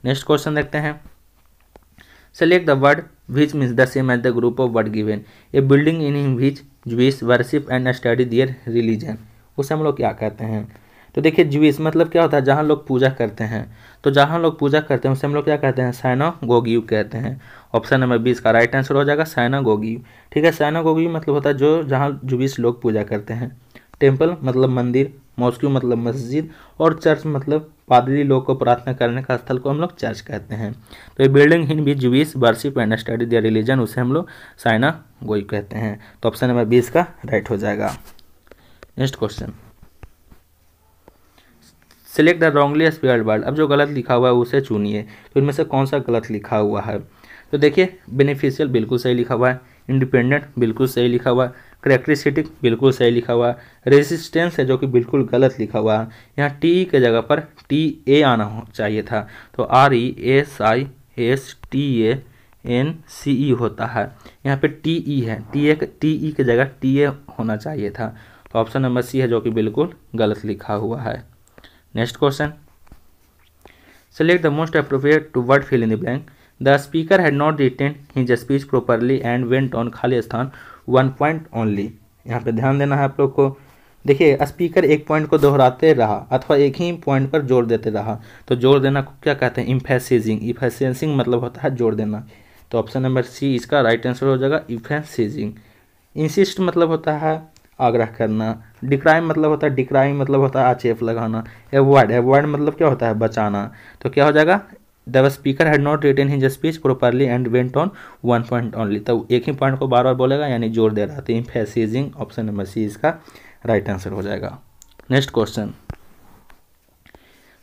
नेक्स्ट क्वेश्चन देखते हैं, select the word which means the same as the group of word given. A building in which Jewish worship and study their religion, उसे हम लोग क्या कहते हैं। तो देखिए ज्यूइश मतलब क्या होता है, जहाँ लोग पूजा करते हैं। तो जहाँ लोग पूजा करते हैं उसे हम लोग क्या कहते हैं, साइनागोगिव कहते हैं। ऑप्शन नंबर बी इसका राइट आंसर हो जाएगा, साइनागोगिव। ठीक है। साइनागोगिव मतलब होता है जो जहाँ ज्यूइश लोग पूजा करते हैं। टेम्पल मतलब मंदिर, मॉस्क्यू मतलब मस्जिद, और चर्च मतलब पादरी लोग को प्रार्थना करने का स्थल को हम लोग चर्च कहते हैं। तो ये बिल्डिंग इन भी Jewish worship and study their religion, उसे हम लोग साइनागोगिव कहते हैं। तो ऑप्शन नंबर 20 का राइट हो जाएगा। Next question, select the wrongly spelled word. अब जो गलत लिखा हुआ है उसे चुनिए। तो इनमें से कौन सा गलत लिखा हुआ है, तो देखिए बेनिफिशियल बिल्कुल सही लिखा हुआ है, इंडिपेंडेंट बिल्कुल सही लिखा हुआ है, करेक्टरिस्टिक बिल्कुल सही लिखा हुआ है, रेजिस्टेंस है जो कि बिल्कुल गलत लिखा हुआ है। यहाँ टी के जगह पर TA आना चाहिए था, तो RESISTANCE होता है। यहाँ पे TE है, TE के जगह TA होना चाहिए था। तो ऑप्शन नंबर सी है जो कि बिल्कुल गलत लिखा हुआ है। Next question, select the most appropriate to word fill in the blank. The speaker had not written his speech properly and went on, खाली स्थान 1 पॉइंट ओनली। यहाँ पे ध्यान देना है आप लोग को। देखिए स्पीकर एक पॉइंट को दोहराते रहा अथवा एक ही पॉइंट पर जोर देते रहा तो जोर देना को क्या कहते हैं, इम्फेसिजिंग। इम्फेसिजिंग मतलब होता है जोर देना। तो ऑप्शन नंबर सी इसका राइट आंसर हो जाएगा, इम्फेसिजिंग। इंसिस्ट मतलब होता है आग्रह करना। डिक्राइम मतलब होता है, डिक्राइम मतलब होता है आक्षेप लगाना। एवॉइड, एवॉइड मतलब क्या होता है, बचाना। तो क्या हो जाएगा, the speaker had not written his speech properly and went on one point only. तो एक ही पॉइंट को बार बार बोलेगा यानी जोर दे रहा। तो इम्फेसिजिंग ऑप्शन नंबर सी इसका राइट आंसर हो जाएगा। Next question,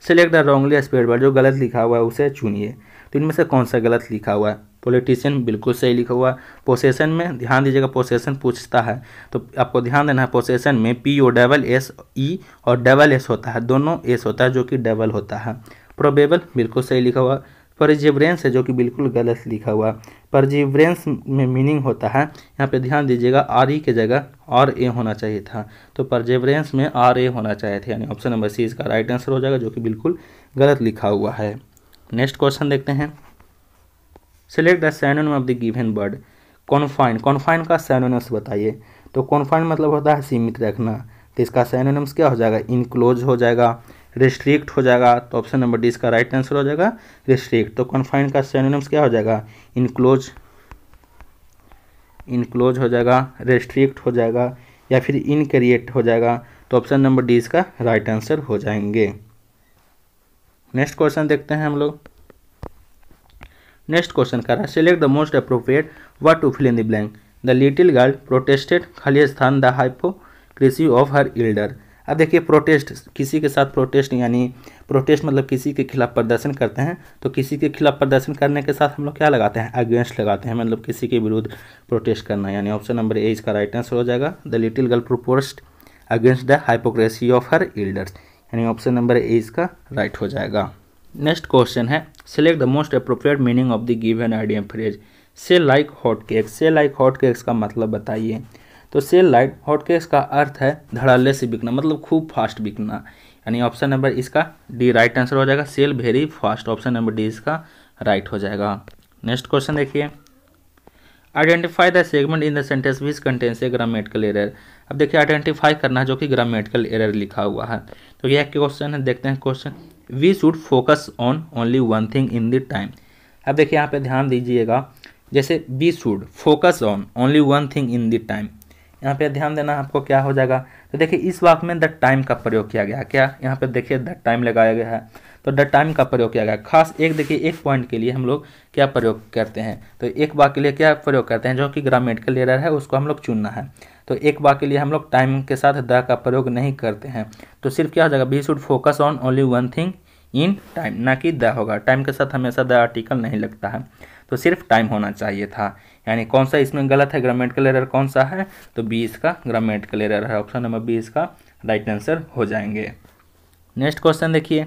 select the wrongly spelled word. जो गलत लिखा हुआ है उसे चुनिए। तो इनमें से कौन सा गलत लिखा हुआ है, पॉलिटिशियन बिल्कुल सही लिखा हुआ है। पोसेशन में ध्यान दीजिएगा, पोसेशन पूछता है तो आपको ध्यान देना है, पोसेशन में POSSE और डबल एस होता है, दोनों एस होता है जो कि डबल होता है। प्रोबेबल बिल्कुल सही लिखा हुआ। परजिवरेंस है जो कि बिल्कुल गलत लिखा हुआ। परजिवरेंस में मीनिंग होता है, यहाँ पे ध्यान दीजिएगा, RE के जगह RA होना चाहिए था। तो परजिवरेंस में RA होना चाहिए थे, यानी ऑप्शन नंबर सी इसका राइट आंसर हो जाएगा जो कि बिल्कुल गलत लिखा हुआ है। नेक्स्ट क्वेश्चन देखते हैं, select the synonym of the given word. Confine, confine का सिनोनिम्स बताइए। तो कॉन्फाइन मतलब होता है सीमित रखना, तो इसका सिनोनिम्स क्या हो जाएगा, इनक्लोज हो जाएगा, रिस्ट्रिक्ट हो जाएगा। तो ऑप्शन नंबर डी इसका राइट आंसर हो जाएगा, रिस्ट्रिक्ट। तो कॉन्फाइन का सिनोनिम्स क्या हो जाएगा, इनक्लोज, इनक्लोज हो जाएगा, रिस्ट्रिक्ट हो जाएगा या फिर इनक्रिएट हो जाएगा। तो ऑप्शन नंबर डी इसका राइट आंसर हो जाएंगे। नेक्स्ट क्वेश्चन देखते हैं हम लोग। नेक्स्ट क्वेश्चन कर रहा है, select the most appropriate word to fill in the blank. The little girl protested, खाली स्थान the hypocrisy of her elder. अब देखिए प्रोटेस्ट, किसी के साथ प्रोटेस्ट यानी प्रोटेस्ट मतलब किसी के खिलाफ प्रदर्शन करते हैं। तो किसी के खिलाफ प्रदर्शन करने के साथ हम लोग क्या लगाते हैं, अगेंस्ट लगाते हैं, मतलब किसी के विरुद्ध प्रोटेस्ट करना, यानी ऑप्शन नंबर ए इसका राइट आंसर हो जाएगा। The little girl proposed against the hypocrisy of her elders, यानी ऑप्शन नंबर ए इसका राइट हो जाएगा। नेक्स्ट क्वेश्चन है, select the most appropriate meaning of the given idiom phrase. Sell like hot cakes, sell like hot cakes का मतलब बताइए। तो cell like hot cakes का अर्थ है धड़ल्ले से बिकना, मतलब खूब फास्ट बिकना, यानी ऑप्शन नंबर इसका डी राइट आंसर हो जाएगा। Sell very fast, option number D इसका राइट हो जाएगा। नेक्स्ट क्वेश्चन देखिए, identify the segment in the sentence which contains a grammatical error. अब देखिए आइडेंटिफाई करना है जो कि ग्रामेटिकल एरर लिखा हुआ है। तो यह क्वेश्चन है, देखते हैं question. We should focus on only one thing in the time. अब देखिए यहाँ पे ध्यान दीजिएगा, जैसे we should focus on only one thing in the time, यहाँ पे ध्यान देना आपको क्या हो जाएगा। तो देखिए इस वाक्य में द टाइम का प्रयोग किया गया, क्या यहाँ पे देखिए द टाइम लगाया गया है, तो द टाइम का प्रयोग किया गया। खास एक देखिए एक पॉइंट के लिए हम लोग क्या प्रयोग करते हैं, तो एक वाक्य के लिए क्या प्रयोग करते हैं, जो कि ग्रामेटिकल एरर है उसको हम लोग चुनना है। तो एक वाक्य के लिए हम लोग टाइम के साथ द का प्रयोग नहीं करते हैं, तो सिर्फ क्या हो जाएगा, we should focus on only one thing in time, ना कि द होगा। टाइम के साथ हमेशा द आर्टिकल नहीं लगता है, तो सिर्फ टाइम होना चाहिए था। यानी कौन सा इसमें गलत है, ग्रामेटिकल एरर कौन सा है, तो बी इसका ग्रामेटिकल एरर है, ऑप्शन नंबर बी इसका राइट आंसर हो जाएंगे। नेक्स्ट क्वेश्चन देखिए,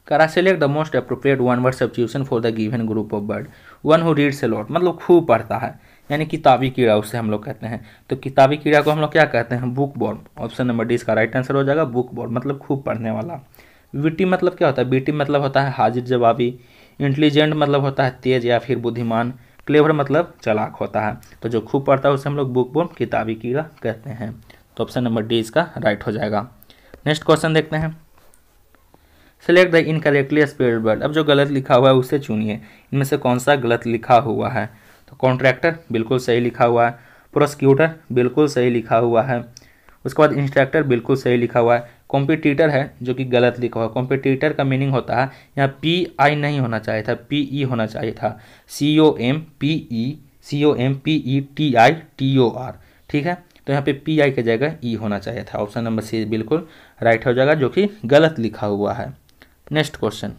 करा select the most appropriate one word substitution for the given group of bird. One who reads a lot मतलब खूब पढ़ता है, यानी किताबी कीड़ा उसे हम लोग कहते हैं। तो किताबी कीड़ा को हम लोग क्या कहते हैं, बुक बॉर्म, ऑप्शन नंबर डी इसका राइट आंसर हो जाएगा, बुक बॉर्म मतलब खूब पढ़ने वाला। विटी मतलब क्या होता है, बीटी मतलब होता है हाजिर जवाबी। इंटेलिजेंट मतलब होता है तेज या फिर बुद्धिमान। क्लेवर मतलब चालाक होता है। तो जो खूब पढ़ता है उसे हम लोग बुक बॉर्म, किताबी कीड़ा कहते हैं। तो ऑप्शन नंबर डी इसका राइट हो जाएगा। नेक्स्ट क्वेश्चन देखते हैं, select the incorrectly spelled word. अब जो गलत लिखा हुआ है उसे चुनिए, इनमें से कौन सा गलत लिखा हुआ है। तो कॉन्ट्रैक्टर बिल्कुल सही लिखा हुआ है, प्रोसिक्यूटर बिल्कुल सही लिखा हुआ है, उसके बाद इंस्ट्रक्टर बिल्कुल सही लिखा हुआ है। कॉम्पिटिटर है जो कि गलत लिखा हुआ है। कॉम्पिटिटर का मीनिंग होता है, यहाँ PI नहीं होना चाहिए था, PE होना चाहिए था, COMPETITOR, ठीक है। तो यहाँ पे PI की जगह E होना चाहिए था, ऑप्शन नंबर सी बिल्कुल राइट हो जाएगा, जो कि गलत लिखा हुआ है। Next question,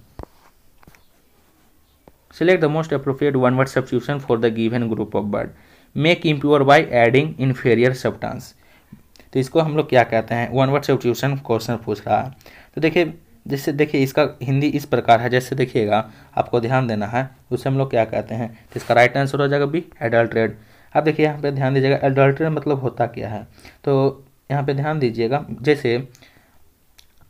select the most appropriate one word substitution for the given group of word. Make impure by adding inferior substance. तो इसको हम लोग क्या कहते हैं, वन वर्ड सब्स्टिट्यूशन क्वेश्चन पूछ रहा है। तो देखिए जैसे देखिए इसका हिंदी इस प्रकार है, जैसे देखिएगा आपको ध्यान देना है, उसे हम लोग क्या कहते हैं। तो इसका राइट आंसर हो जाएगा बी, एडल्ट्रेट। अब देखिए यहाँ पे ध्यान दीजिएगा, एडल्ट्रेट मतलब होता क्या है। तो यहाँ पे ध्यान दीजिएगा, जैसे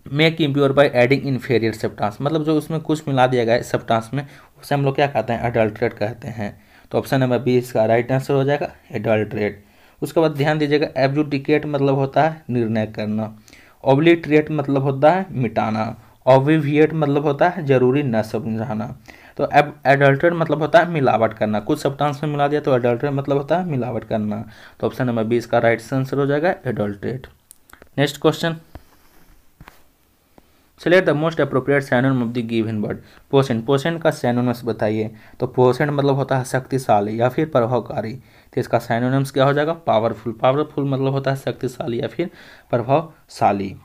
make impure by adding inferior substance, मतलब जो उसमें कुछ मिला दिया गया है सब्सटेंस में, उसे हम लोग क्या कहते हैं, एडल्ट्रेट कहते हैं। तो ऑप्शन नंबर बी इसका राइट आंसर हो जाएगा, एडल्ट्रेट। उसके बाद ध्यान दीजिएगा, एब्जुडिकेट मतलब होता है निर्णय करना, ओब्लिटरेट मतलब होता है मिटाना, ऑब्विविएट मतलब होता है जरूरी न समझाना। तो अब एडल्ट्रेट मतलब होता है मिलावट करना, कुछ सब्सटेंस में मिला दिया तो एडल्ट्रेट मतलब होता है मिलावट करना। तो ऑप्शन नंबर 20 का राइट आंसर हो जाएगा adulterate. Next question, select the most appropriate synonym of the given word. Potent, potent का सिनोनिम्स बताइए। तो पोसेंट मतलब होता है शक्तिशाली या फिर प्रभावकारी, तो इसका सिनोनिम्स क्या हो जाएगा, पावरफुल। पावरफुल मतलब होता है शक्तिशाली या फिर प्रभावशाली।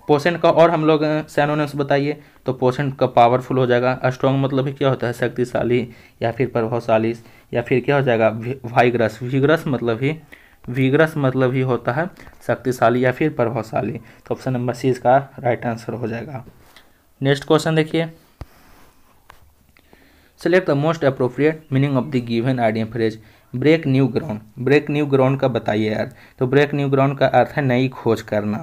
पोसेंट का और हम लोग सिनोनिम्स बताइए। तो पोसेंट का पावरफुल हो जाएगा, स्ट्रॉन्ग मतलब ही क्या होता है शक्तिशाली या फिर प्रभावशाली, या फिर क्या हो जाएगा वाइग्रस, विग्रस मतलब ही होता है शक्तिशाली या फिर प्रभावशाली। तो ऑप्शन नंबर सी इसका राइट आंसर हो जाएगा। नेक्स्ट क्वेश्चन देखिए, select the most appropriate meaning of the given idea phrase. Break new ground, break new ground का बताइए यार। तो ब्रेक न्यू ग्राउंड का अर्थ है नई खोज करना,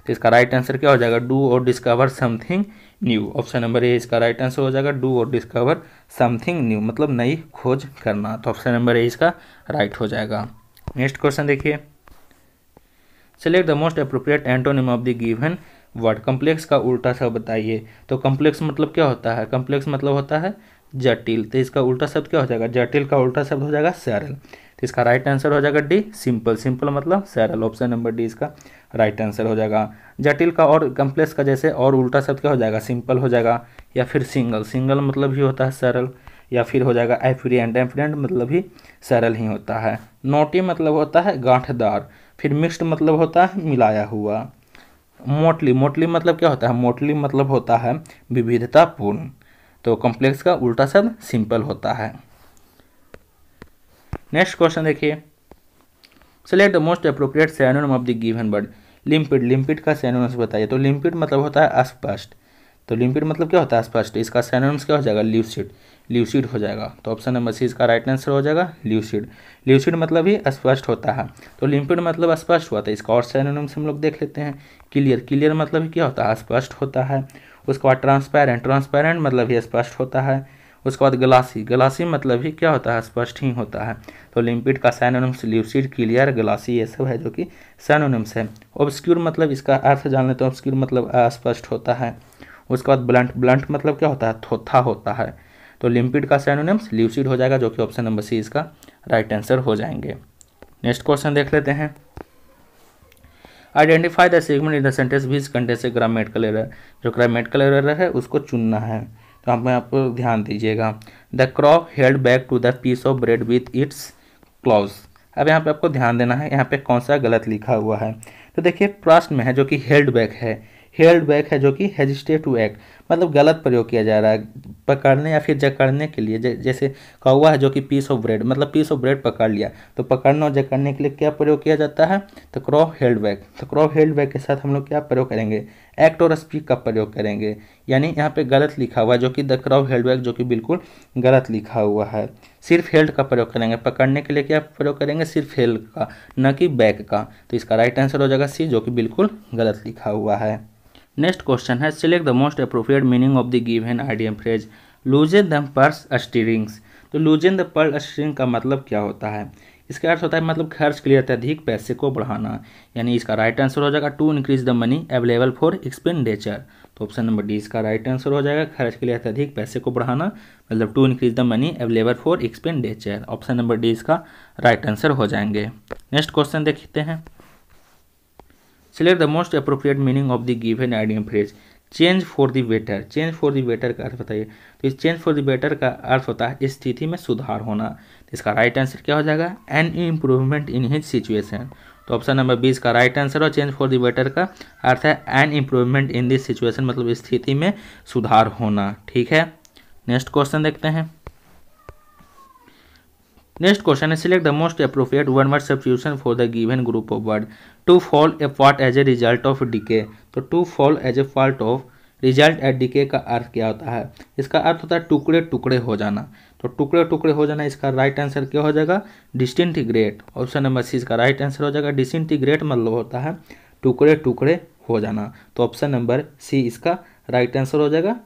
तो इसका राइट आंसर क्या हो जाएगा, डू और discover something new. Option number A इसका राइट आंसर हो जाएगा, डू और डिस्कवर समथिंग न्यू मतलब नई खोज करना। तो ऑप्शन नंबर ए इसका राइट हो जाएगा। नेक्स्ट क्वेश्चन देखिए, select the most appropriate antonym of the given word. Complex का उल्टा शब्द बताइए। तो कम्प्लेक्स मतलब क्या होता है, कम्प्लेक्स मतलब होता है जटिल, तो इसका उल्टा शब्द क्या हो जाएगा, जटिल का उल्टा शब्द हो जाएगा सरल। तो इसका राइट आंसर हो जाएगा डी सिंपल, सिंपल मतलब सरल। ऑप्शन नंबर डी इसका राइट आंसर हो जाएगा। जटिल का और कम्प्लेक्स का जैसे और उल्टा शब्द क्या हो जाएगा, सिंपल हो जाएगा, या फिर सिंगल, सिंगल मतलब ही होता है सरल, या फिर हो जाएगा एफिडेंट, एफिडेंट मतलब ही सरल ही होता है। नोटी मतलब होता है गांठदार, फिर मिक्स्ड मतलब होता है मिलाया हुआ। मोटली, मोटली मतलब क्या होता है, मोटली मतलब होता है विविधतापूर्ण। तो कॉम्प्लेक्स का उल्टा शब्द सिंपल होता है। नेक्स्ट क्वेश्चन देखिए, select the most appropriate synonym of the given word. लिम्पिड, लिम्पिड का सिनोनिम्स बताइए। तो लिम्पिड मतलब होता है अस्पष्ट, तो लिम्पिड मतलब क्या होता है स्पष्ट, इसका सिनोनिम्स क्या हो जाएगा, ल्यूसिड, ल्यूसिड हो जाएगा। तो ऑप्शन नंबर सी इसका राइट आंसर हो जाएगा ल्यूसिड। ल्यूसिड मतलब ही स्पष्ट होता है, तो लिम्पिड मतलब स्पष्ट हुआ था। इसका और सिनोनिम्स हम लोग देख लेते हैं। क्लियर, क्लियर मतलब ही क्या होता है स्पष्ट होता है। उसके बाद ट्रांसपेरेंट, ट्रांसपेरेंट मतलब ही स्पष्ट होता है। उसके बाद ग्लासी, ग्लासी मतलब ही क्या होता है स्पष्ट ही होता है। तो लिम्पिड का सिनोनिम्स ल्यूसिड, क्लियर, ग्लासी ये सब है जो कि सिनोनिम्स है। ऑब्स्क्यूर मतलब इसका अर्थ जान लेते हैं, ऑब्स्क्यूर मतलब अस्पष्ट होता है। उसके बाद ब्लंट, ब्लंट मतलब क्या होता है थोथा होता है। तो लिम्पिड का सिनोनिम्स ल्यूसिड हो जाएगा, जो कि ऑप्शन नंबर सी इसका राइट आंसर हो जाएंगे। नेक्स्ट क्वेश्चन देख लेते हैं, identify the segment in the sentence which contains a grammatical error. जो ग्रामेटिकल एरर है उसको चुनना है, तो आप ध्यान दीजिएगा। The crow held back to the piece of bread with its claws. अब यहाँ पे आपको ध्यान देना है, यहाँ पे कौन सा गलत लिखा हुआ है। तो देखिए प्रश्न में है जो कि हेल्ड बैक है, हेल्ड बैक है जो कि हेजिटेट टू एक्ट मतलब गलत प्रयोग किया जा रहा है पकड़ने या फिर जकड़ने के लिए। जैसे कौवा है जो कि पीस ऑफ ब्रेड मतलब पीस ऑफ ब्रेड पकड़ लिया, तो पकड़ने और जकड़ने के लिए क्या प्रयोग किया जाता है, तो क्रॉ हेल्ड बैक। तो क्रॉ हेल्ड बैक के साथ हम लोग क्या प्रयोग करेंगे, एक्ट और स्पीक का प्रयोग करेंगे। यानी यहाँ पे गलत लिखा हुआ है जो कि द क्रॉ हेल्ड बैक, जो कि बिल्कुल गलत लिखा हुआ है। सिर्फ हेल्ड का प्रयोग करेंगे, पकड़ने के लिए क्या प्रयोग करेंगे, सिर्फ हेल्ड का, न कि बैक का। तो इसका राइट आंसर हो जाएगा सी, जो कि बिल्कुल गलत लिखा हुआ है। नेक्स्ट क्वेश्चन है, select the most appropriate meaning of the given idiom phrase. Loosen the purse strings. तो लूजन द पर्स स्टीरिंग का मतलब क्या होता है, इसका अर्थ होता है मतलब खर्च के लिए अत्यधिक पैसे को बढ़ाना। यानी इसका राइट आंसर हो जाएगा to increase the money available for expenditure. तो ऑप्शन नंबर डी इसका राइट आंसर हो जाएगा, खर्च के लिए अत्यधिक पैसे को बढ़ाना मतलब to increase the money available for expenditure. Option number D इसका राइट आंसर हो जाएंगे। नेक्स्ट क्वेश्चन देखते हैं, select the most appropriate meaning of the given idiom phrase. Change for the better, change for the better का अर्थ बताइए। तो इस चेंज फॉर द बेटर का अर्थ होता है स्थिति में सुधार होना। तो इसका राइट आंसर क्या हो जाएगा, an improvement in his situation. तो ऑप्शन नंबर 20 का राइट आंसर हो, चेंज फॉर द बेटर का अर्थ है an improvement in this situation मतलब स्थिति में सुधार होना। ठीक है, नेक्स्ट क्वेश्चन देखते हैं। नेक्स्ट क्वेश्चन है, select the most appropriate one word substitution for the given group of word. To fall apart as a result of decay. तो to fall as a part of result at decay का अर्थ क्या होता है, इसका अर्थ होता है टुकड़े टुकड़े हो जाना। तो टुकड़े टुकड़े हो जाना, इसका राइट आंसर क्या हो जाएगा, डिसइंटीग्रेट। ऑप्शन नंबर सी इसका राइट आंसर हो जाएगा, डिसइंटीग्रेट मतलब होता है टुकड़े टुकड़े हो जाना। तो ऑप्शन नंबर सी इसका राइट आंसर हो जाएगा,